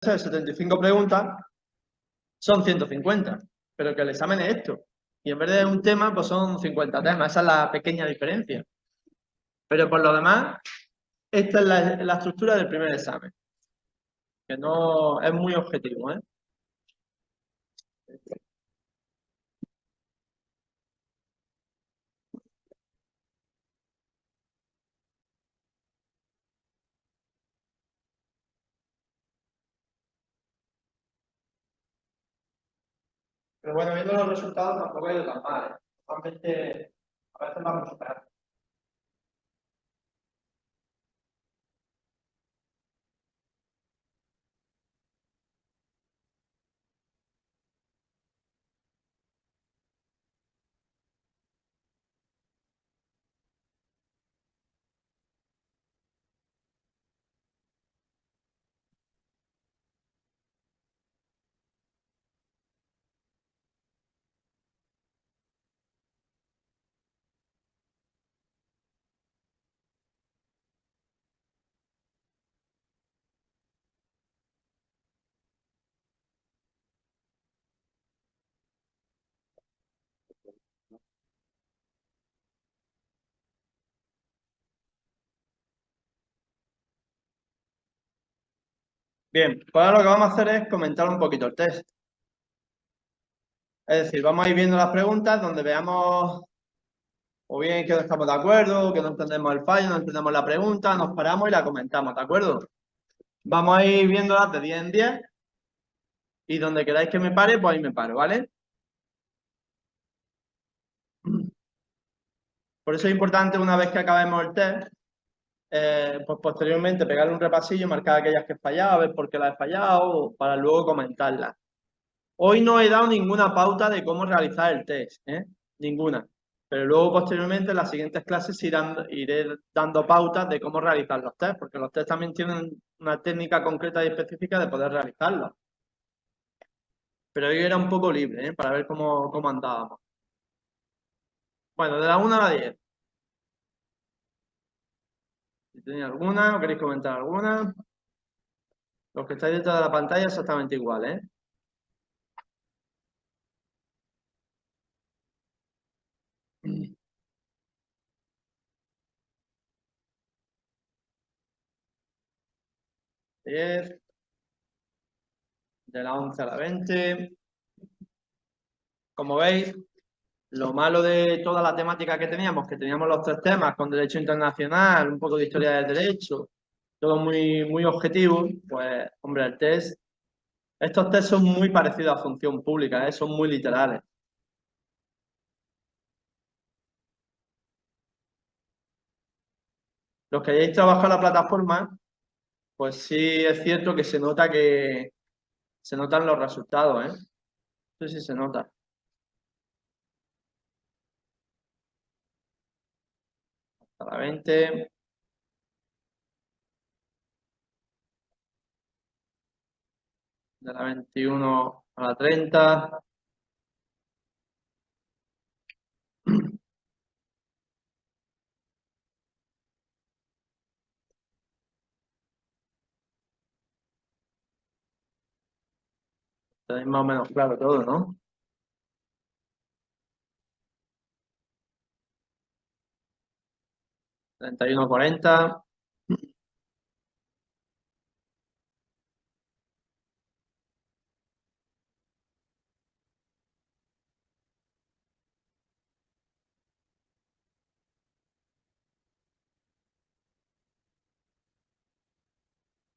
ser 75 preguntas, son 150, pero que el examen es esto. Y en vez de un tema, pues son 50 temas. Esa es la pequeña diferencia. Pero por lo demás, esta es la estructura del primer examen, que no es muy objetivo, ¿eh? Pero bueno, viendo los resultados tampoco ha ido tan mal, ¿eh? Normalmente, a veces vamos a superar. Bien, pues ahora lo que vamos a hacer es comentar un poquito el test. Es decir, vamos a ir viendo las preguntas donde veamos o bien que no estamos de acuerdo, que no entendemos el fallo, no entendemos la pregunta, nos paramos y la comentamos, ¿de acuerdo? Vamos a ir viéndolas de 10 en 10 y donde queráis que me pare, pues ahí me paro, ¿vale? Por eso es importante, una vez que acabemos el test, pues posteriormente pegarle un repasillo, marcar aquellas que he fallado, ver por qué las he fallado, para luego comentarlas. Hoy no he dado ninguna pauta de cómo realizar el test, ¿eh? Ninguna. Pero luego, posteriormente, en las siguientes clases iré dando pautas de cómo realizar los test, porque los test también tienen una técnica concreta y específica de poder realizarlos. Pero hoy era un poco libre, ¿eh? Para ver cómo andábamos. Bueno, de la 1 a la 10. Si tenéis alguna o queréis comentar alguna. Los que estáis detrás de la pantalla exactamente igual, ¿eh? Diez, de la 11 a la 20. Como veis, lo malo de toda la temática que teníamos los tres temas con derecho internacional, un poco de historia del derecho, todo muy objetivo, pues, hombre, estos test son muy parecidos a función pública, ¿eh? Son muy literales. Los que hayáis trabajado en la plataforma, pues sí es cierto que se notan los resultados, ¿eh? Eso sí se nota. A la 20, de la 21 a la 30. Tenéis más o menos claro todo, ¿no? 31 a 40.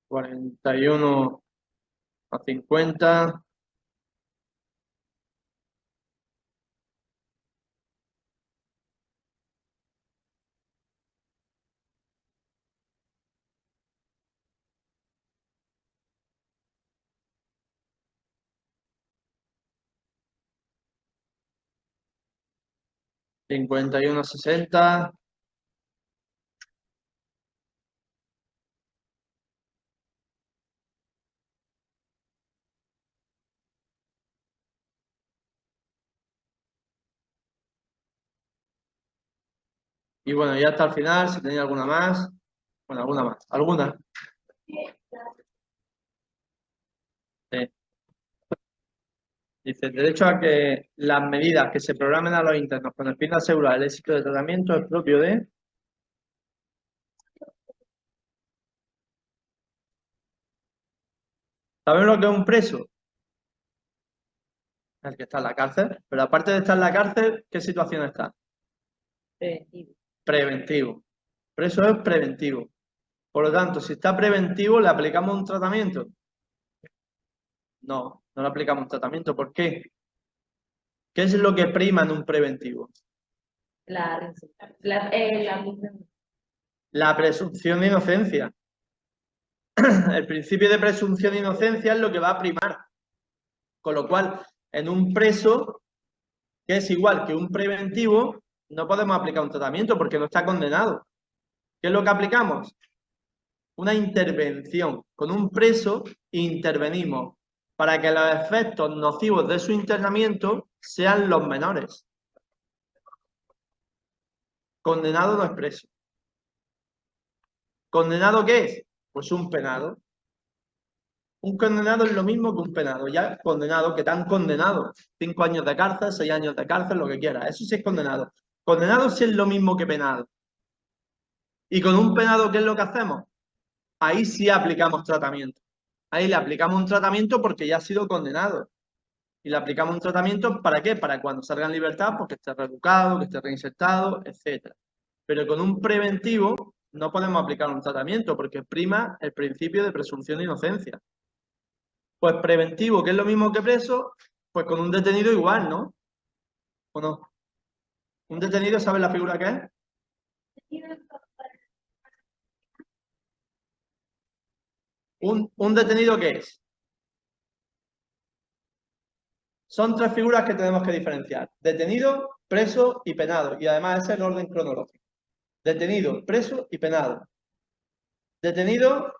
41 a 50. 51 a 60. Y bueno, ya hasta el final, si tenéis alguna más. Bueno, alguna más. ¿Alguna? Sí. Dice, el derecho a que las medidas que se programen a los internos con el fin de asegurar el éxito del tratamiento es propio de... ¿Sabes lo que es un preso? El que está en la cárcel. Pero aparte de estar en la cárcel, ¿qué situación está? Preventivo. Preventivo. Preso es preventivo. Por lo tanto, si está preventivo, ¿le aplicamos un tratamiento? No, no le aplicamos un tratamiento. ¿Por qué? ¿Qué es lo que prima en un preventivo? La, La presunción de inocencia. El principio de presunción de inocencia es lo que va a primar. Con lo cual, en un preso, que es igual que un preventivo, no podemos aplicar un tratamiento porque no está condenado. ¿Qué es lo que aplicamos? Una intervención. Con un preso intervenimos para que los efectos nocivos de su internamiento sean los menores. Condenado no es preso. ¿Condenado qué es? Pues un penado. Un condenado es lo mismo que un penado. Ya condenado, que te han condenado. 5 años de cárcel, 6 años de cárcel, lo que quieras. Eso sí es condenado. Condenado sí es lo mismo que penado. Y con un penado, ¿qué es lo que hacemos? Ahí sí aplicamos tratamiento. Ahí le aplicamos un tratamiento porque ya ha sido condenado. Y le aplicamos un tratamiento ¿para qué? Para cuando salga en libertad, porque esté reeducado, que esté reinsertado, etc. Pero con un preventivo no podemos aplicar un tratamiento porque prima el principio de presunción de inocencia. Pues preventivo, que es lo mismo que preso, pues con un detenido igual, ¿no? ¿O no? ¿Un detenido sabe la figura que es? ¿Un detenido qué es? Son 3 figuras que tenemos que diferenciar. Detenido, preso y penado. Y además ese es el orden cronológico. Detenido, preso y penado. Detenido,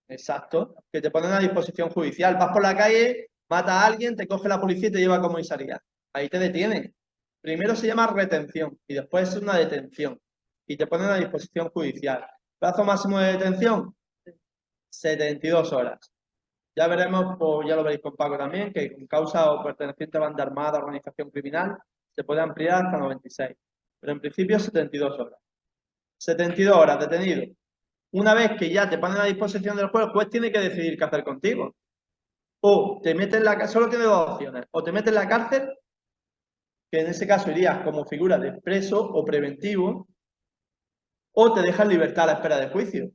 exacto, que te ponen a disposición judicial. Vas por la calle, mata a alguien, te coge la policía y te lleva a comisaría. Ahí te detienen. Primero se llama retención y después es una detención. Y te ponen a disposición judicial. Plazo máximo de detención, 72 horas. Ya veremos, pues ya lo veréis con Paco también, que con causa o perteneciente a banda armada, organización criminal, se puede ampliar hasta 96. Pero en principio 72 horas. 72 horas detenido. Una vez que ya te ponen a disposición del juez, el juez tiene que decidir qué hacer contigo. O te metes en la cárcel, solo tiene 2 opciones. O te metes en la cárcel, que en ese caso irías como figura de preso o preventivo, o te dejas libertad a la espera de juicio.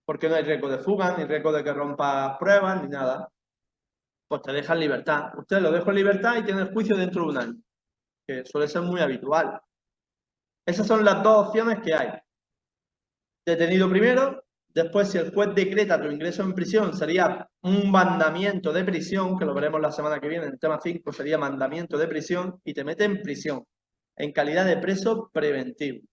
Porque no hay riesgo de fuga, ni riesgo de que rompas pruebas, ni nada. Pues te dejan libertad. Usted lo deja en libertad y tiene el juicio dentro de un año, que suele ser muy habitual. Esas son las 2 opciones que hay. Detenido primero, después si el juez decreta tu ingreso en prisión sería un mandamiento de prisión, que lo veremos la semana que viene, en el tema 5 sería mandamiento de prisión, y te mete en prisión, en calidad de preso preventivo.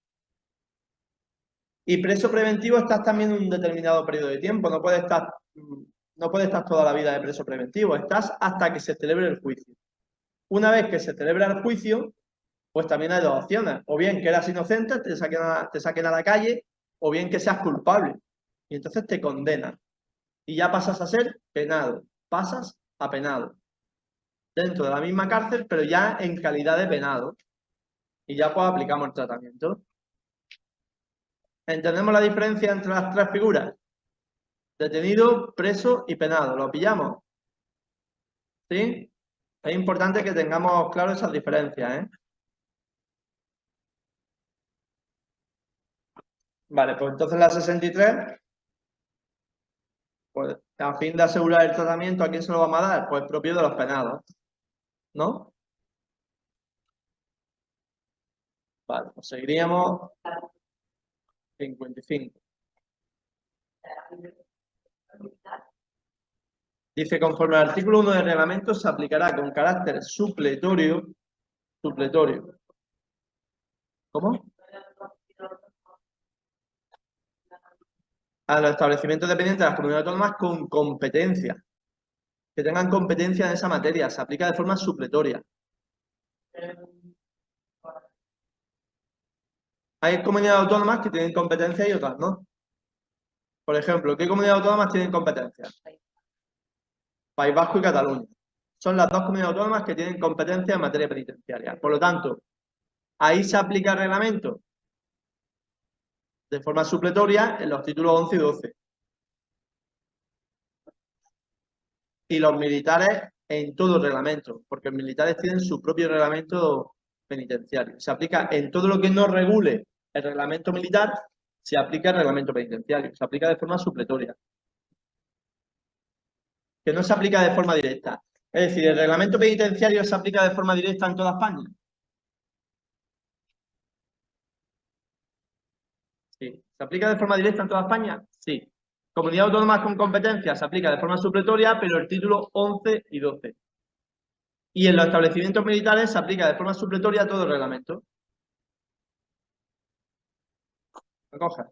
Y preso preventivo estás también un determinado periodo de tiempo, no puedes estar toda la vida de preso preventivo, estás hasta que se celebre el juicio. Una vez que se celebra el juicio, pues también hay 2 opciones. O bien que eras inocente, te saquen a la calle, o bien que seas culpable. Y entonces te condenan. Y ya pasas a ser penado. Pasas a penado. Dentro de la misma cárcel, pero ya en calidad de penado. Y ya pues aplicamos el tratamiento. ¿Entendemos la diferencia entre las 3 figuras? Detenido, preso y penado. ¿Lo pillamos? ¿Sí? Es importante que tengamos claro esas diferencias, ¿eh? Vale, pues entonces la 63, pues a fin de asegurar el tratamiento, ¿a quién se lo vamos a dar? Pues propio de los penados, ¿no? Vale, pues seguiríamos 55. Dice, conforme al artículo 1 del reglamento, se aplicará con carácter supletorio. ¿Cómo? A los establecimientos dependientes de las comunidades autónomas con competencia, que tengan competencia en esa materia, se aplica de forma supletoria. Hay comunidades autónomas que tienen competencia y otras no. Por ejemplo, ¿qué comunidades autónomas tienen competencias? País Vasco y Cataluña. Son las dos comunidades autónomas que tienen competencia en materia penitenciaria. Por lo tanto, ahí se aplica el reglamento de forma supletoria en los títulos 11 y 12. Y los militares en todo el reglamento, porque los militares tienen su propio reglamento penitenciario. Se aplica en todo lo que no regule el reglamento militar, se aplica el reglamento penitenciario, se aplica de forma supletoria. Que no se aplica de forma directa. Es decir, ¿el reglamento penitenciario se aplica de forma directa en toda España? Sí. ¿Se aplica de forma directa en toda España? Sí. Comunidad autónoma con competencia se aplica de forma supletoria, pero el título 11 y 12. Y en los establecimientos militares se aplica de forma supletoria todo el reglamento. ¿Lo coges?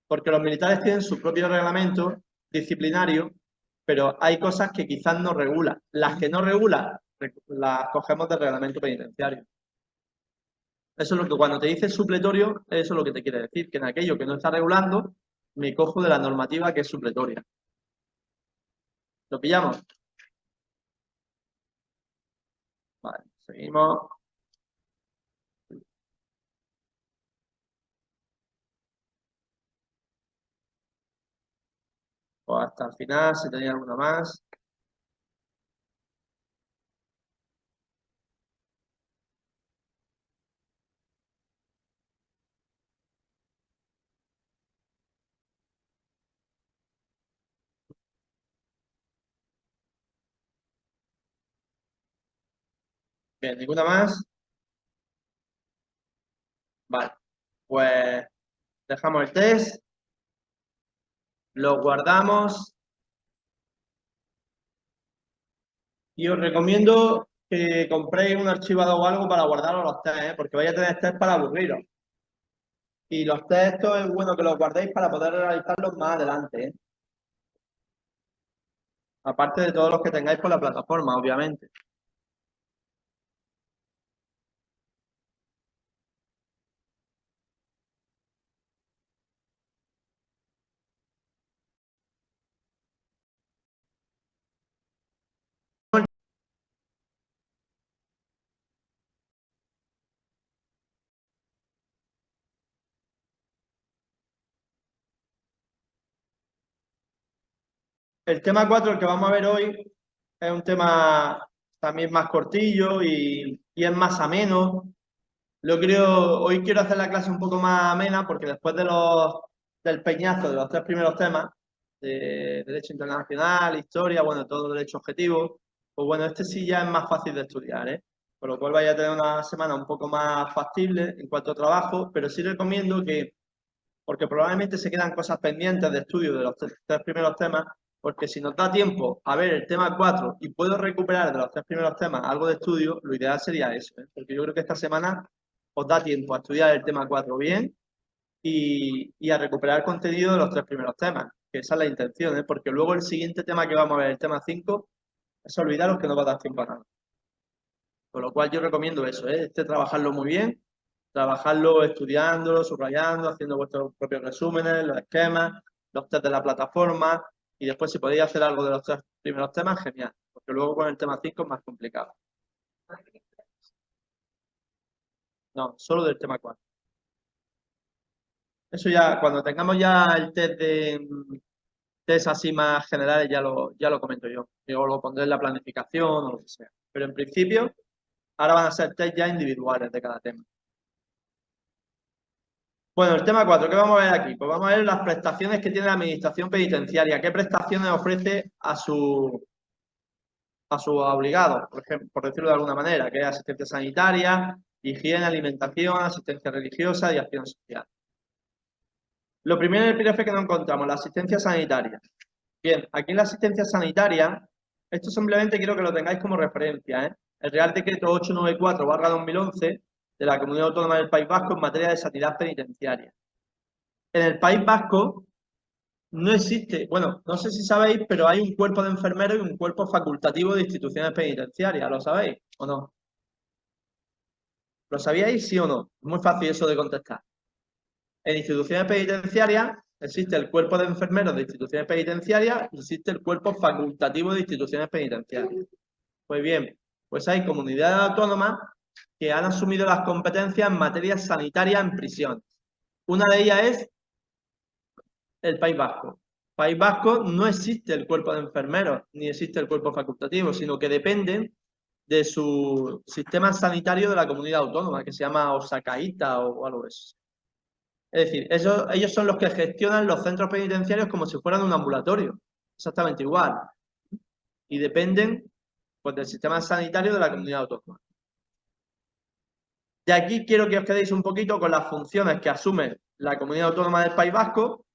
Porque los militares tienen su propio reglamento disciplinario, pero hay cosas que quizás no regulan. Las que no regulan, las cogemos del reglamento penitenciario. Eso es lo que cuando te dice supletorio, eso es lo que te quiere decir, que en aquello que no está regulando, me cojo de la normativa que es supletoria. ¿Lo pillamos? Vale, seguimos. O hasta el final, si tenéis alguna más. Bien, ¿ninguna más? Vale, pues dejamos el test, lo guardamos y os recomiendo que compréis un archivador o algo para guardaros los test, ¿eh? Porque vais a tener test para aburriros. Y los test estos es bueno que los guardéis para poder realizarlos más adelante, ¿eh? Aparte de todos los que tengáis por la plataforma, obviamente. El tema 4, el que vamos a ver hoy, es un tema también más cortillo y es más ameno. Hoy quiero hacer la clase un poco más amena porque después del peñazo de los tres primeros temas, de Derecho Internacional, Historia, bueno, todo Derecho Objetivo, pues bueno, este sí ya es más fácil de estudiar, ¿eh? Por lo cual vaya a tener una semana un poco más factible en cuanto a trabajo, pero sí recomiendo que, porque probablemente se quedan cosas pendientes de estudio de los tres primeros temas, porque si nos da tiempo a ver el tema 4 y puedo recuperar de los tres primeros temas algo de estudio, lo ideal sería eso, ¿eh? Porque yo creo que esta semana os da tiempo a estudiar el tema 4 bien y a recuperar contenido de los tres primeros temas, que esa es la intención, ¿eh? Porque luego el siguiente tema que vamos a ver, el tema 5, es olvidaros que no va a dar tiempo a nada. Con lo cual yo recomiendo eso, ¿eh? Trabajarlo muy bien, trabajarlo estudiándolo, subrayando, haciendo vuestros propios resúmenes, los esquemas, los test de la plataforma, y después si podéis hacer algo de los tres primeros temas, genial, porque luego con el tema 5 es más complicado. No, solo del tema 4. Eso ya, cuando tengamos ya el test así más generales, ya lo comento yo. Yo lo pondré en la planificación o lo que sea. Pero en principio, ahora van a ser test ya individuales de cada tema. Bueno, el tema 4, ¿qué vamos a ver aquí? Pues vamos a ver las prestaciones que tiene la administración penitenciaria. ¿Qué prestaciones ofrece a sus obligados, por ejemplo, por decirlo de alguna manera? Que es asistencia sanitaria, higiene, alimentación, asistencia religiosa y acción social. Lo primero en el epígrafe que no encontramos, la asistencia sanitaria. Bien, aquí en la asistencia sanitaria, esto simplemente quiero que lo tengáis como referencia, ¿eh? El Real Decreto 894/2011 de la Comunidad Autónoma del País Vasco en materia de sanidad penitenciaria. En el País Vasco no existe, bueno, no sé si sabéis, pero hay un cuerpo de enfermeros y un cuerpo facultativo de instituciones penitenciarias, ¿lo sabéis o no? ¿Lo sabíais, sí o no? Es muy fácil eso de contestar. En instituciones penitenciarias existe el cuerpo de enfermeros de instituciones penitenciarias y existe el cuerpo facultativo de instituciones penitenciarias. Pues bien, pues hay comunidades autónomas que han asumido las competencias en materia sanitaria en prisiones. Una de ellas es el País Vasco. País Vasco no existe el cuerpo de enfermeros ni existe el cuerpo facultativo, sino que dependen de su sistema sanitario de la comunidad autónoma, que se llama Osacaíta o algo de eso. Es decir, ellos son los que gestionan los centros penitenciarios como si fueran un ambulatorio, exactamente igual. Y dependen pues, del sistema sanitario de la comunidad autónoma. De aquí quiero que os quedéis un poquito con las funciones que asume la comunidad autónoma del País Vasco.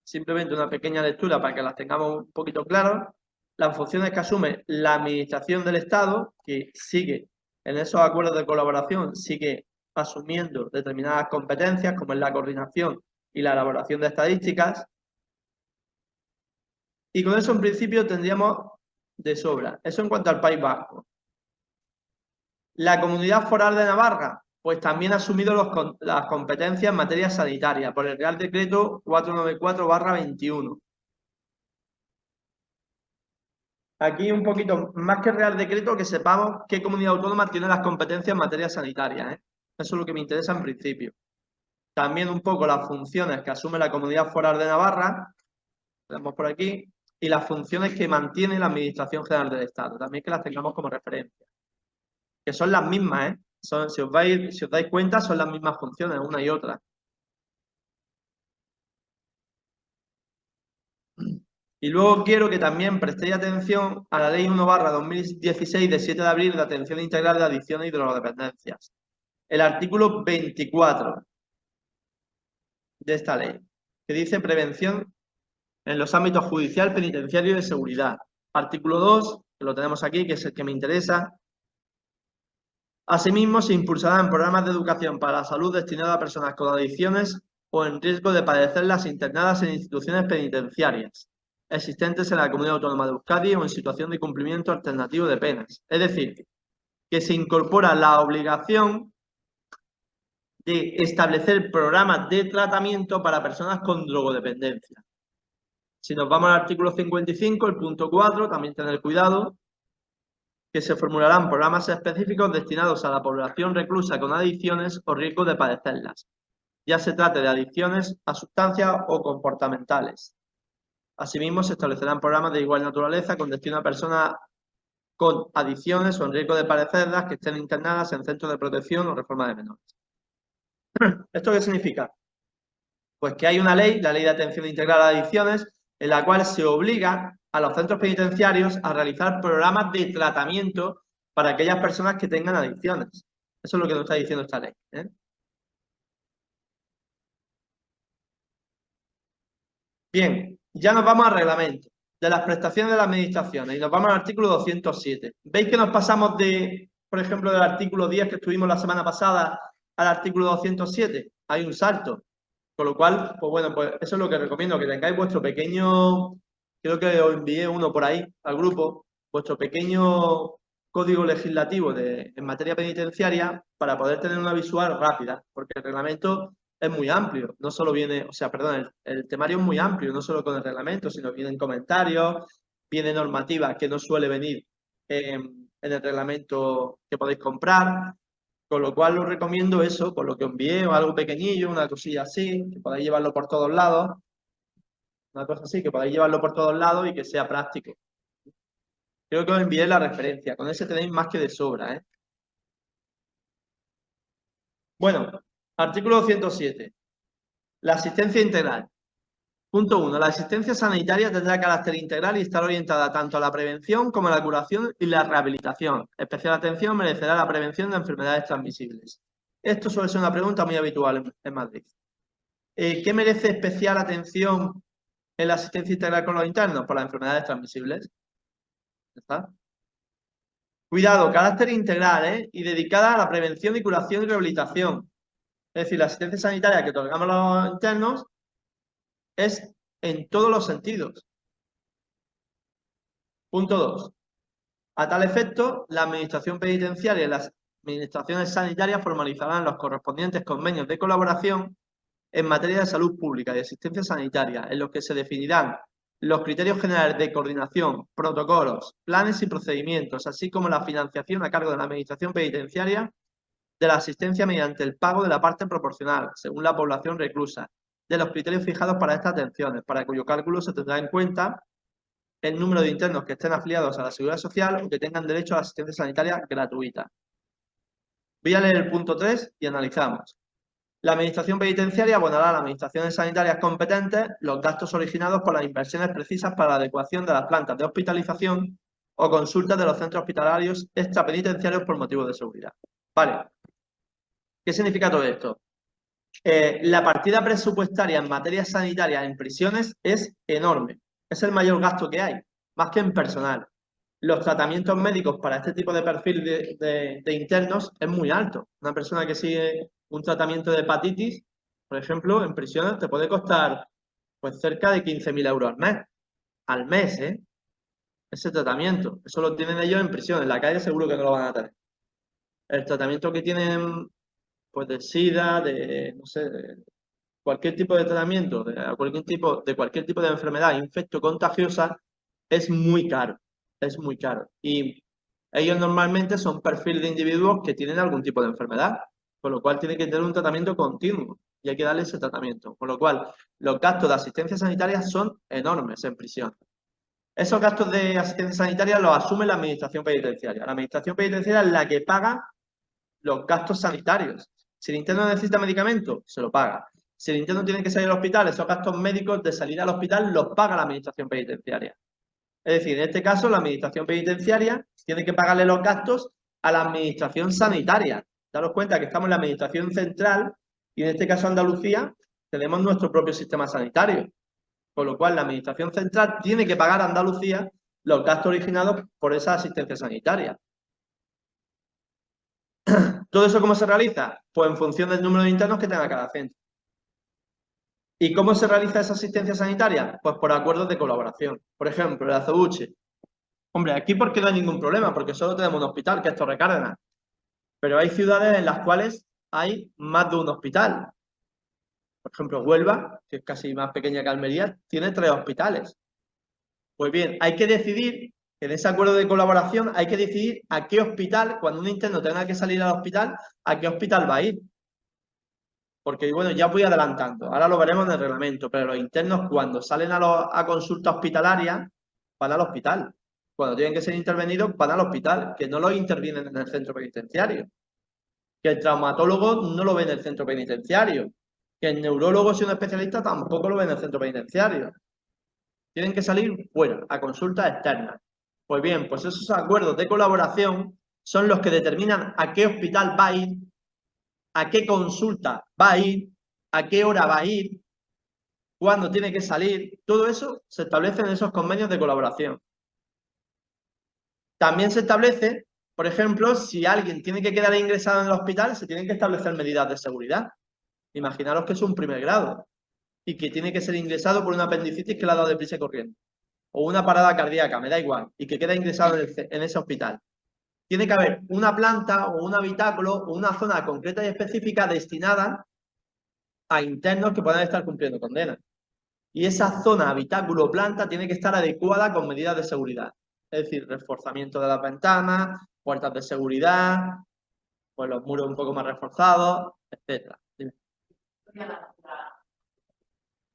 Simplemente una pequeña lectura para que las tengamos un poquito claras. Las funciones que asume la Administración del Estado, que sigue en esos acuerdos de colaboración, sigue asumiendo determinadas competencias, como es la coordinación y la elaboración de estadísticas. Y con eso, en principio, tendríamos de sobra. Eso en cuanto al País Vasco. La Comunidad Foral de Navarra, pues también ha asumido las competencias en materia sanitaria por el Real Decreto 494/21. Aquí un poquito, más que Real Decreto, que sepamos qué comunidad autónoma tiene las competencias en materia sanitaria, ¿eh? Eso es lo que me interesa en principio. También un poco las funciones que asume la Comunidad Foral de Navarra, tenemos por aquí, y las funciones que mantiene la Administración General del Estado, también que las tengamos como referencia. Que son las mismas, ¿eh? Si os dais cuenta, son las mismas funciones, una y otra. Y luego quiero que también prestéis atención a la Ley 1/2016 de 7 de abril de Atención Integral de Adicciones y Drogodependencias. El artículo 24 de esta ley, que dice prevención en los ámbitos judicial, penitenciario y de seguridad. Artículo 2, que lo tenemos aquí, que es el que me interesa. Asimismo, se impulsarán programas de educación para la salud destinados a personas con adicciones o en riesgo de padecerlas internadas en instituciones penitenciarias existentes en la Comunidad Autónoma de Euskadi o en situación de cumplimiento alternativo de penas. Es decir, que se incorpora la obligación de establecer programas de tratamiento para personas con drogodependencia. Si nos vamos al artículo 55, el punto 4, también tener cuidado, que se formularán programas específicos destinados a la población reclusa con adicciones o riesgo de padecerlas, ya se trate de adicciones a sustancias o comportamentales. Asimismo, se establecerán programas de igual naturaleza con destino a personas con adicciones o en riesgo de padecerlas que estén internadas en centros de protección o reforma de menores. ¿Esto qué significa? Pues que hay una ley, la Ley de Atención Integral a Adicciones, en la cual se obliga a los centros penitenciarios a realizar programas de tratamiento para aquellas personas que tengan adicciones. Eso es lo que nos está diciendo esta ley, ¿eh? Bien, ya nos vamos al reglamento de las prestaciones de las administraciones y nos vamos al artículo 207. ¿Veis que nos pasamos de, por ejemplo, del artículo 10 que estuvimos la semana pasada al artículo 207? Hay un salto. Con lo cual, pues bueno, pues eso es lo que recomiendo, que tengáis vuestro pequeño, creo que os envié uno por ahí al grupo, vuestro pequeño código legislativo en materia penitenciaria para poder tener una visual rápida, porque el reglamento es muy amplio, no solo viene, o sea, perdón, el temario es muy amplio, no solo con el reglamento, sino vienen comentarios, viene normativa que no suele venir en el reglamento que podéis comprar. Con lo cual os recomiendo eso, por lo que os envié, o algo pequeñillo, una cosilla así, que podáis llevarlo por todos lados. Una cosa así, que podáis llevarlo por todos lados y que sea práctico. Creo que os envié la referencia. Con ese tenéis más que de sobra, ¿eh? Bueno, artículo 107. La asistencia integral. Punto 1. La asistencia sanitaria tendrá carácter integral y estará orientada tanto a la prevención como a la curación y la rehabilitación. Especial atención merecerá la prevención de enfermedades transmisibles. Esto suele ser una pregunta muy habitual en Madrid. ¿Qué merece especial atención en la asistencia integral con los internos? Por las enfermedades transmisibles. ¿Está? Cuidado, carácter integral, ¿eh? Y dedicada a la prevención y curación y rehabilitación. Es decir, la asistencia sanitaria que otorgamos a los internos es en todos los sentidos. Punto 2. A tal efecto, la administración penitenciaria administraciones sanitarias formalizarán los correspondientes convenios de colaboración en materia de salud pública y asistencia sanitaria, en los que se definirán los criterios generales de coordinación, protocolos, planes y procedimientos, así como la financiación a cargo de la Administración Penitenciaria de la asistencia mediante el pago de la parte proporcional, según la población reclusa, de los criterios fijados para estas atenciones, para cuyo cálculo se tendrá en cuenta el número de internos que estén afiliados a la Seguridad Social o que tengan derecho a la asistencia sanitaria gratuita. Voy a leer el punto 3 y analizamos. La Administración Penitenciaria abonará a las administraciones sanitarias competentes los gastos originados por las inversiones precisas para la adecuación de las plantas de hospitalización o consultas de los centros hospitalarios extrapenitenciarios por motivos de seguridad. Vale. ¿Qué significa todo esto? La partida presupuestaria en materia sanitaria en prisiones es enorme. Es el mayor gasto que hay, más que en personal. Los tratamientos médicos para este tipo de perfil de internos es muy alto. Una persona que sigue un tratamiento de hepatitis, por ejemplo, en prisiones te puede costar pues cerca de 15.000 euros al mes. Al mes, ¿eh? Ese tratamiento. Eso lo tienen ellos en prisión. En la calle seguro que no lo van a tener. El tratamiento que tienen pues de SIDA, de no sé, de cualquier tipo de tratamiento, de cualquier tipo de enfermedad infecto-contagiosa, es muy caro. Es muy caro. Y ellos normalmente son perfiles de individuos que tienen algún tipo de enfermedad, con lo cual tienen que tener un tratamiento continuo y hay que darle ese tratamiento. Con lo cual, los gastos de asistencia sanitaria son enormes en prisión. Esos gastos de asistencia sanitaria los asume la Administración Penitenciaria. La Administración Penitenciaria es la que paga los gastos sanitarios. Si el interno necesita medicamento, se lo paga. Si el interno tiene que salir al hospital, esos gastos médicos de salir al hospital los paga la Administración Penitenciaria. Es decir, en este caso, la Administración Penitenciaria tiene que pagarle los gastos a la Administración Sanitaria. Daros cuenta que estamos en la Administración Central y en este caso Andalucía tenemos nuestro propio sistema sanitario. Con lo cual, la Administración Central tiene que pagar a Andalucía los gastos originados por esa asistencia sanitaria. ¿Todo eso cómo se realiza? Pues en función del número de internos que tenga cada centro. ¿Y cómo se realiza esa asistencia sanitaria? Pues por acuerdos de colaboración. Por ejemplo, el Azobuche. Hombre, aquí porque no hay ningún problema, porque solo tenemos un hospital, que es Torre Cárdenas. Pero hay ciudades en las cuales hay más de un hospital. Por ejemplo, Huelva, que es casi más pequeña que Almería, tiene 3 hospitales. Pues bien, hay que decidir, en ese acuerdo de colaboración, hay que decidir a qué hospital, cuando un interno tenga que salir al hospital, a qué hospital va a ir. Porque, bueno, ya voy adelantando, ahora lo veremos en el reglamento, pero los internos cuando salen a consulta hospitalaria van al hospital. Cuando tienen que ser intervenidos van al hospital, que no los intervienen en el centro penitenciario. Que el traumatólogo no lo ve en el centro penitenciario. Que el neurólogo, si es un especialista, tampoco lo ve en el centro penitenciario. Tienen que salir fuera, a consultas externas. Pues bien, pues esos acuerdos de colaboración son los que determinan a qué hospital va a ir, a qué consulta va a ir, a qué hora va a ir, cuándo tiene que salir. Todo eso se establece en esos convenios de colaboración. También se establece, por ejemplo, si alguien tiene que quedar ingresado en el hospital, se tienen que establecer medidas de seguridad. Imaginaros que es un primer grado y que tiene que ser ingresado por una apendicitis que le ha dado deprisa y corriendo. O una parada cardíaca, me da igual, y que queda ingresado en ese hospital. Tiene que haber una planta o un habitáculo o una zona concreta y específica destinada a internos que puedan estar cumpliendo condena. Y esa zona, habitáculo o planta tiene que estar adecuada con medidas de seguridad. Es decir, reforzamiento de las ventanas, puertas de seguridad, pues los muros un poco más reforzados, etc.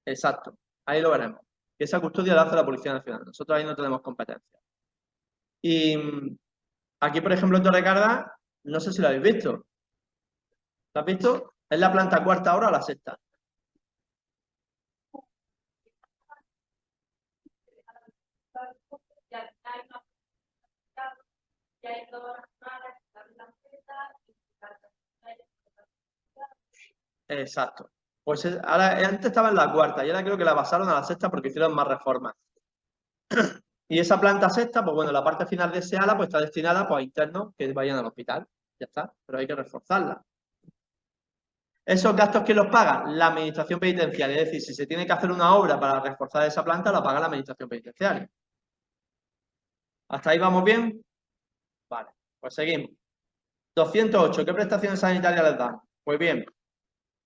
Exacto, ahí lo veremos. Esa custodia la hace la Policía Nacional. Nosotros ahí no tenemos competencia. Y aquí, por ejemplo, en Torrecárdenas, no sé si lo habéis visto. ¿Lo has visto? ¿Es la planta cuarta ahora o la sexta? Exacto. Pues ahora, antes estaba en la cuarta y ahora creo que la pasaron a la sexta porque hicieron más reformas. Y esa planta sexta, pues bueno, la parte final de ese ala pues está destinada pues, a internos que vayan al hospital. Ya está, pero hay que reforzarla. ¿Esos gastos quién los paga? La Administración Penitenciaria. Es decir, si se tiene que hacer una obra para reforzar esa planta, la paga la Administración Penitenciaria. ¿Hasta ahí vamos bien? Vale, pues seguimos. 208. ¿Qué prestaciones sanitarias les dan? Pues bien,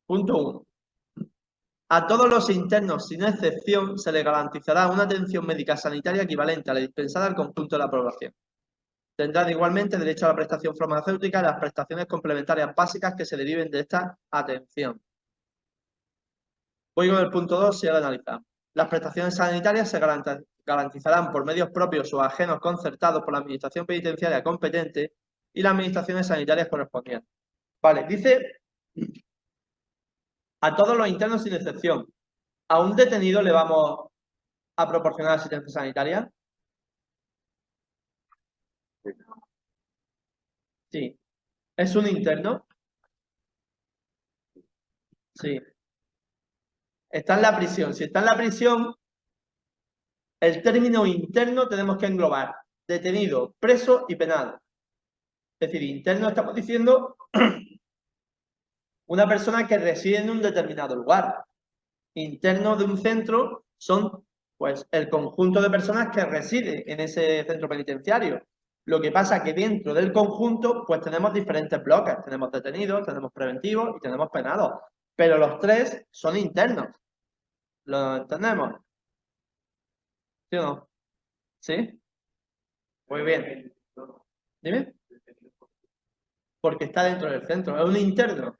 punto 1. A todos los internos, sin excepción, se les garantizará una atención médica sanitaria equivalente a la dispensada al conjunto de la población. Tendrán igualmente derecho a la prestación farmacéutica y las prestaciones complementarias básicas que se deriven de esta atención. Voy con el punto 2 y al analizar. Las prestaciones sanitarias se garantizarán por medios propios o ajenos concertados por la administración penitenciaria competente y las administraciones sanitarias correspondientes. Vale, dice a todos los internos sin excepción. ¿A un detenido le vamos a proporcionar asistencia sanitaria? Sí. ¿Es un interno? Sí. Está en la prisión. Si está en la prisión, el término interno tenemos que englobar detenido, preso y penado. Es decir, interno estamos diciendo una persona que reside en un determinado lugar. Interno de un centro son pues el conjunto de personas que residen en ese centro penitenciario. Lo que pasa es que dentro del conjunto pues tenemos diferentes bloques. Tenemos detenidos, tenemos preventivos y tenemos penados. Pero los tres son internos. ¿Lo entendemos? ¿Sí o no? ¿Sí? Muy bien. Dime. Porque está dentro del centro. Es un interno.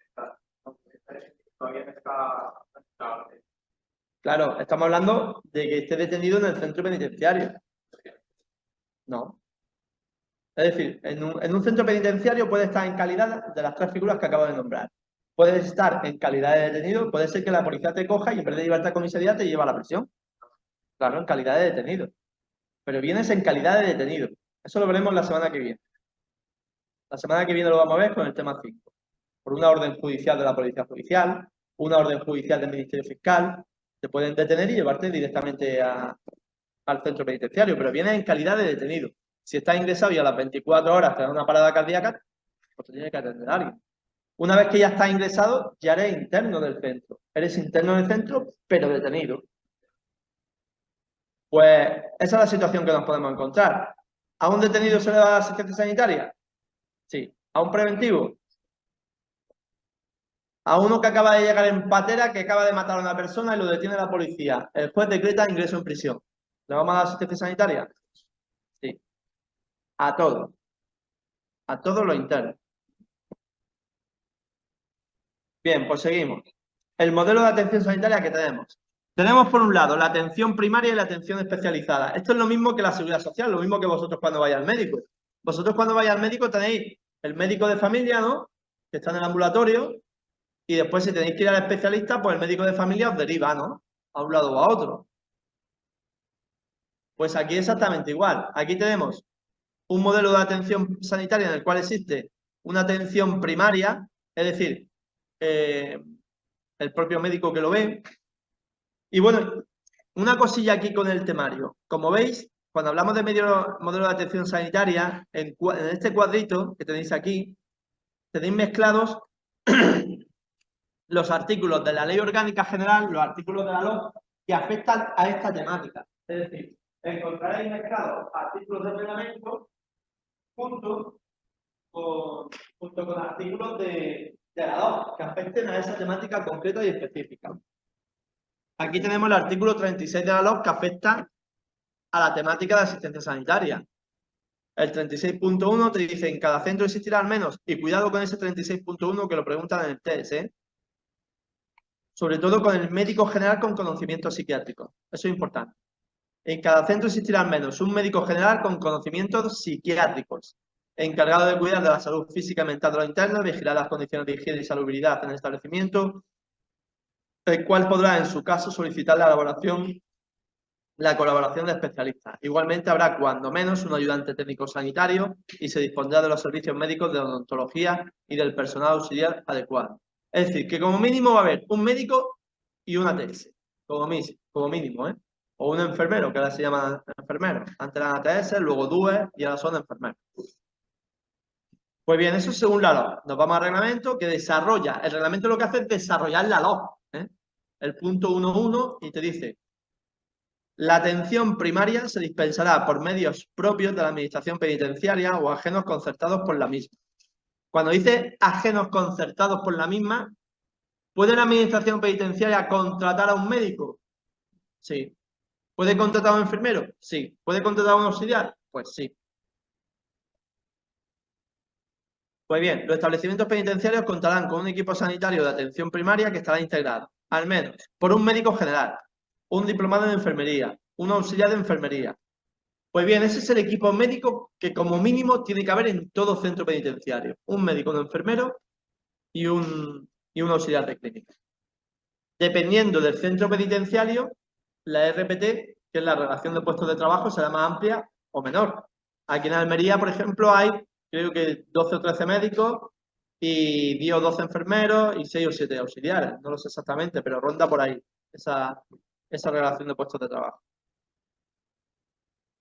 Claro, estamos hablando de que esté detenido en el centro penitenciario. No. Es decir, en un centro penitenciario puede estar en calidad de las tres figuras que acabo de nombrar. Puedes estar en calidad de detenido, puede ser que la policía te coja y en vez de llevarte a comisaría te lleva a la prisión. Claro, en calidad de detenido. Pero vienes en calidad de detenido. Eso lo veremos la semana que viene. La semana que viene lo vamos a ver con el tema 5. Por una orden judicial de la Policía Judicial, una orden judicial del Ministerio Fiscal, te pueden detener y llevarte directamente al centro penitenciario, pero vienes en calidad de detenido. Si estás ingresado y a las 24 horas te da una parada cardíaca, pues te tiene que atender a alguien. Una vez que ya estás ingresado, ya eres interno del centro. Eres interno del centro, pero detenido. Pues esa es la situación que nos podemos encontrar. ¿A un detenido se le da asistencia sanitaria? Sí. ¿A un preventivo? A uno que acaba de llegar en patera, que acaba de matar a una persona y lo detiene la policía. El juez decreta ingreso en prisión. ¿Le vamos a dar asistencia sanitaria? Sí. A todos. A todos los internos. Bien, pues seguimos. El modelo de atención sanitaria que tenemos. Tenemos por un lado la atención primaria y la atención especializada. Esto es lo mismo que la seguridad social, lo mismo que vosotros cuando vais al médico. Vosotros cuando vais al médico tenéis el médico de familia, ¿no? Que está en el ambulatorio. Y después si tenéis que ir al especialista, pues el médico de familia os deriva, ¿no? A un lado o a otro. Pues aquí exactamente igual. Aquí tenemos un modelo de atención sanitaria en el cual existe una atención primaria, es decir, el propio médico que lo ve. Y bueno, una cosilla aquí con el temario. Como veis, cuando hablamos de modelo de atención sanitaria, en este cuadrito que tenéis aquí, tenéis mezclados los artículos de la Ley Orgánica General, los artículos de la LOM, que afectan a esta temática. Es decir, encontraréis mezclados artículos de reglamento junto con artículos de la LOM que afecten a esa temática concreta y específica. Aquí tenemos el artículo 36 de la LOM que afecta a la temática de asistencia sanitaria. El 36.1 te dice en cada centro existirá al menos, y cuidado con ese 36.1 que lo preguntan en el test, sobre todo con el médico general con conocimientos psiquiátricos. Eso es importante. En cada centro existirá al menos un médico general con conocimientos psiquiátricos, encargado de cuidar de la salud física y mental de los internos, vigilar las condiciones de higiene y salubridad en el establecimiento, el cual podrá, en su caso, solicitar la colaboración de especialistas. Igualmente habrá, cuando menos, un ayudante técnico sanitario y se dispondrá de los servicios médicos de odontología y del personal auxiliar adecuado. Es decir, que como mínimo va a haber un médico y una ATS, como mínimo, ¿eh? O un enfermero, que ahora se llama enfermero. Antes eran ATS, luego DUE y ahora son enfermeros. Pues bien, eso según la LOM. Nos vamos al reglamento que desarrolla. El reglamento lo que hace es desarrollar la LOM. El punto 1.1 y te dice: la atención primaria se dispensará por medios propios de la administración penitenciaria o ajenos concertados por la misma. Cuando dice ajenos concertados por la misma, ¿puede la administración penitenciaria contratar a un médico? Sí. ¿Puede contratar a un enfermero? Sí. ¿Puede contratar a un auxiliar? Pues sí. Pues bien, los establecimientos penitenciarios contarán con un equipo sanitario de atención primaria que estará integrado, al menos, por un médico general, un diplomado en enfermería, un auxiliar de enfermería. Pues bien, ese es el equipo médico que como mínimo tiene que haber en todo centro penitenciario. Un médico, un enfermero y un auxiliar de clínica. Dependiendo del centro penitenciario, la RPT, que es la relación de puestos de trabajo, será más amplia o menor. Aquí en Almería, por ejemplo, hay creo que 12 o 13 médicos y 10 o 12 enfermeros y 6 o 7 auxiliares. No lo sé exactamente, pero ronda por ahí esa relación de puestos de trabajo.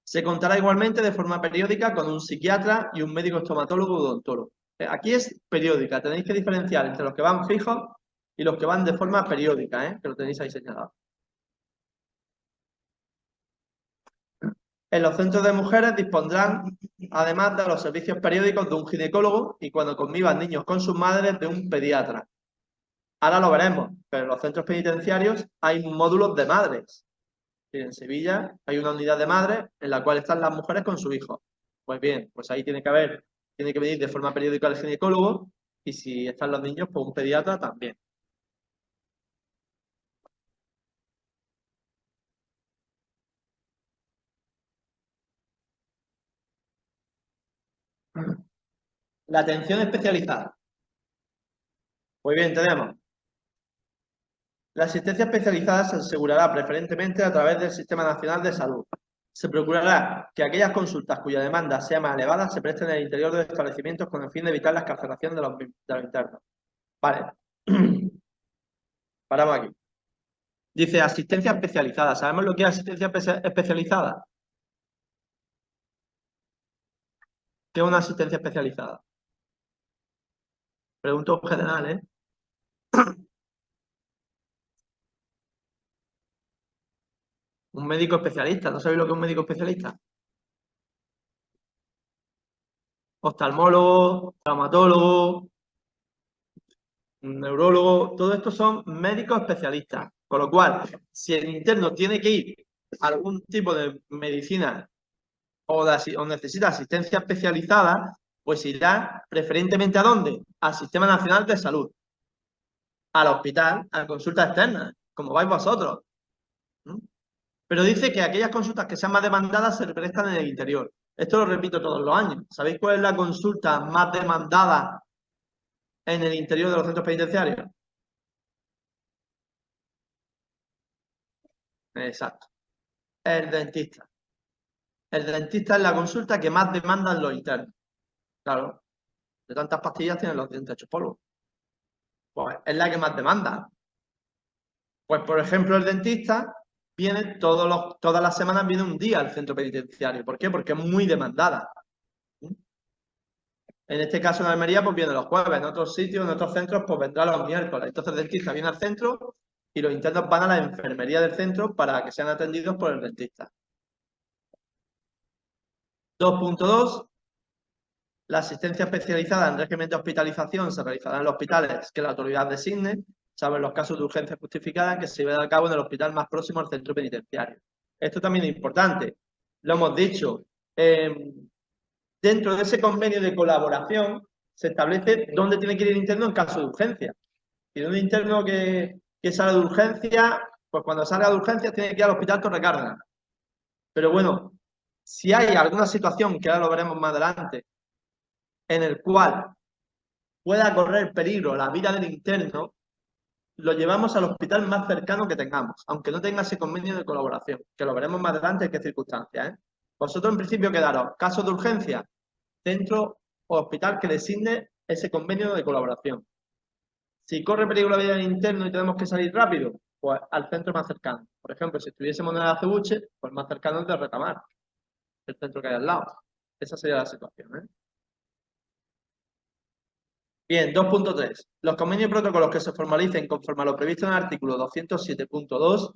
Se contará igualmente de forma periódica con un psiquiatra y un médico estomatólogo o odontólogo. Aquí es periódica, tenéis que diferenciar entre los que van fijos y los que van de forma periódica, que lo tenéis ahí señalado. En los centros de mujeres dispondrán, además de los servicios periódicos, de un ginecólogo y cuando convivan niños con sus madres, de un pediatra. Ahora lo veremos, pero en los centros penitenciarios hay módulos de madres. En Sevilla hay una unidad de madres en la cual están las mujeres con sus hijos. Pues bien, pues ahí tiene que venir de forma periódica el ginecólogo y si están los niños, pues un pediatra también. La atención especializada. Pues bien, tenemos. La asistencia especializada se asegurará preferentemente a través del Sistema Nacional de Salud. Se procurará que aquellas consultas cuya demanda sea más elevada se presten en el interior de los establecimientos con el fin de evitar la excarcelación de los internos. Vale. Paramos aquí. Dice asistencia especializada. ¿Sabemos lo que es asistencia especializada? ¿Qué es una asistencia especializada? Pregunto en general, ¿eh? Un médico especialista. ¿No sabéis lo que es un médico especialista? Oftalmólogo, traumatólogo, neurólogo, todo esto son médicos especialistas. Con lo cual, si el interno tiene que ir a algún tipo de medicina o necesita asistencia especializada, pues irá preferentemente ¿a dónde? Al Sistema Nacional de Salud, al hospital, a consultas externas, como vais vosotros. ¿Mm? Pero dice que aquellas consultas que sean más demandadas se prestan en el interior. Esto lo repito todos los años. ¿Sabéis cuál es la consulta más demandada en el interior de los centros penitenciarios? Exacto. El dentista. El dentista es la consulta que más demandan los internos. Claro, de tantas pastillas tienen los dientes hechos polvo. Pues es la que más demanda. Pues, por ejemplo, el dentista viene todas las semanas, viene un día al centro penitenciario. ¿Por qué? Porque es muy demandada. En este caso, en Almería, pues viene los jueves. En otros sitios, en otros centros, pues vendrá los miércoles. Entonces, el dentista viene al centro y los internos van a la enfermería del centro para que sean atendidos por el dentista. 2.2. La asistencia especializada en régimen de hospitalización se realizará en los hospitales que la autoridad designe, salvo en los casos de urgencia justificada que se lleven a cabo en el hospital más próximo al centro penitenciario. Esto también es importante. Lo hemos dicho. Dentro de ese convenio de colaboración se establece dónde tiene que ir el interno en caso de urgencia. Si un interno que sale de urgencia, pues cuando salga de urgencia tiene que ir al hospital Torrecárdenas. Pero bueno, si hay alguna situación, que ahora lo veremos más adelante, en el cual pueda correr peligro la vida del interno, lo llevamos al hospital más cercano que tengamos, aunque no tenga ese convenio de colaboración, que lo veremos más adelante en qué circunstancias. Vosotros en principio quedaros, caso de urgencia, centro o hospital que designe ese convenio de colaboración. Si corre peligro la vida del interno y tenemos que salir rápido, pues al centro más cercano. Por ejemplo, si estuviésemos en el Acebuche, pues más cercano es de Retamar, el centro que hay al lado. Esa sería la situación. Bien, 2.3. Los convenios y protocolos que se formalicen conforme a lo previsto en el artículo 207.2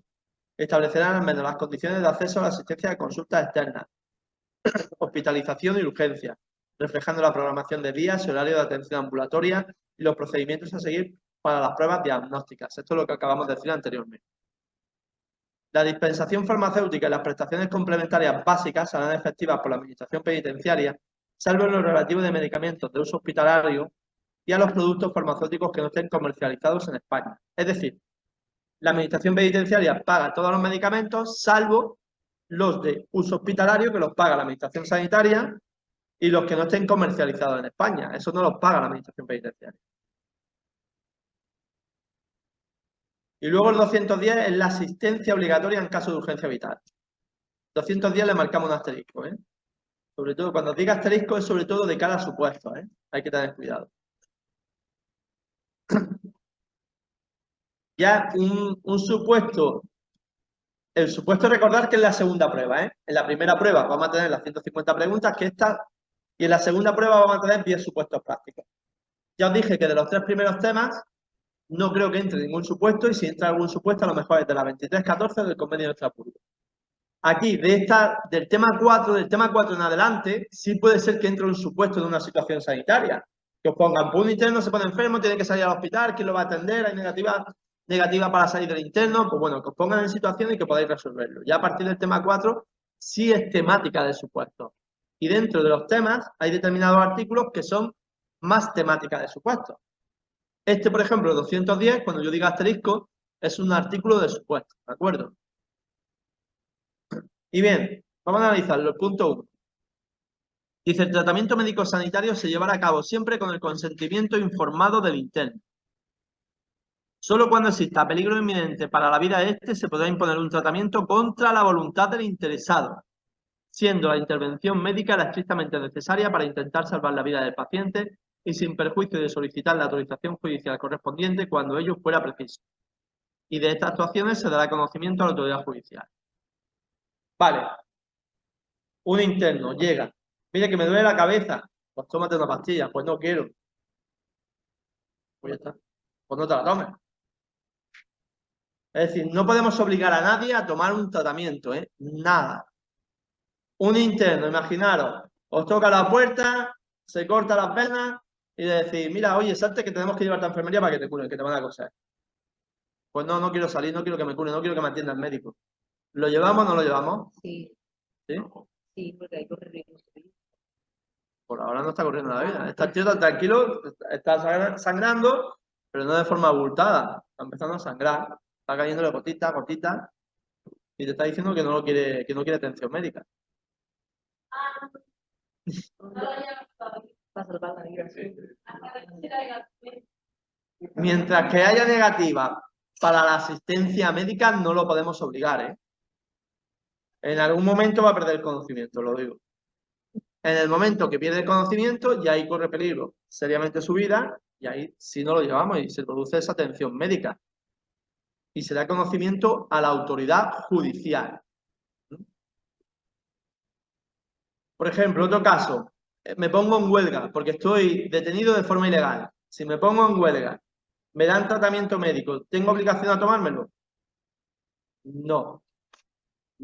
establecerán al menos las condiciones de acceso a la asistencia de consultas externas, hospitalización y urgencia, reflejando la programación de días y horario de atención ambulatoria y los procedimientos a seguir para las pruebas diagnósticas. Esto es lo que acabamos de decir anteriormente. La dispensación farmacéutica y las prestaciones complementarias básicas serán efectivas por la Administración Penitenciaria, salvo en lo relativo de medicamentos de uso hospitalario y a los productos farmacéuticos que no estén comercializados en España. Es decir, la Administración Penitenciaria paga todos los medicamentos, salvo los de uso hospitalario, que los paga la Administración Sanitaria, y los que no estén comercializados en España. Eso no los paga la Administración Penitenciaria. Y luego el 210 es la asistencia obligatoria en caso de urgencia vital. 210 le marcamos un asterisco, ¿eh? Sobre todo, cuando diga asterisco es sobre todo de cada supuesto, ¿eh? Hay que tener cuidado. Ya un supuesto, el supuesto recordar que es la segunda prueba, ¿eh? En la primera prueba vamos a tener las 150 preguntas, que esta, y en la segunda prueba vamos a tener 10 supuestos prácticos. Ya os dije que de los 3 primeros temas no creo que entre ningún supuesto, y si entra algún supuesto a lo mejor es de la 2314 del convenio de Estrasburgo. Aquí, del tema 4 en adelante, sí puede ser que entre un supuesto de una situación sanitaria. Que os pongan, pues un interno se pone enfermo, tiene que salir al hospital, ¿quién lo va a atender? Hay negativa para salir del interno. Pues bueno, que os pongan en situación y que podáis resolverlo. Ya a partir del tema 4, sí es temática del supuesto. Y dentro de los temas hay determinados artículos que son más temática de supuesto. Este, por ejemplo, 210, cuando yo diga asterisco, es un artículo de supuesto, ¿de acuerdo? Y bien, vamos a analizarlo. El punto 1. Dice, el tratamiento médico sanitario se llevará a cabo siempre con el consentimiento informado del interno. Solo cuando exista peligro inminente para la vida de este se podrá imponer un tratamiento contra la voluntad del interesado, siendo la intervención médica la estrictamente necesaria para intentar salvar la vida del paciente y sin perjuicio de solicitar la autorización judicial correspondiente cuando ello fuera preciso. Y de estas actuaciones se dará conocimiento a la autoridad judicial. Vale. Un interno llega. Mira que me duele la cabeza. Pues tómate una pastilla. Pues no quiero. Pues ya está. Pues no te la tomes. Es decir, no podemos obligar a nadie a tomar un tratamiento, ¿eh? Nada. Un interno, imaginaros, os toca la puerta, se corta las venas y le decís, mira, oye, salte que tenemos que llevarte a la enfermería para que te curen, que te van a coser. Pues no, no quiero salir, no quiero que me cure, no quiero que me atienda el médico. ¿Lo llevamos o no lo llevamos? Sí, ¿Sí? sí, porque hay que correr. Por ahora no está corriendo la vida. Está el tío tan tranquilo, está sangrando, pero no de forma abultada. Está empezando a sangrar. Está cayéndole gotita, gotita. Y te está diciendo que no quiere atención médica. Para salvar la vida. Mientras que haya negativa para la asistencia médica, no lo podemos obligar, ¿eh? En algún momento va a perder el conocimiento, lo digo. En el momento que pierde el conocimiento, ya ahí corre peligro seriamente su vida, y ahí si no lo llevamos y se produce esa atención médica. Y se da conocimiento a la autoridad judicial. Por ejemplo, otro caso, me pongo en huelga porque estoy detenido de forma ilegal. Si me pongo en huelga, ¿me dan tratamiento médico? ¿Tengo obligación a tomármelo? No.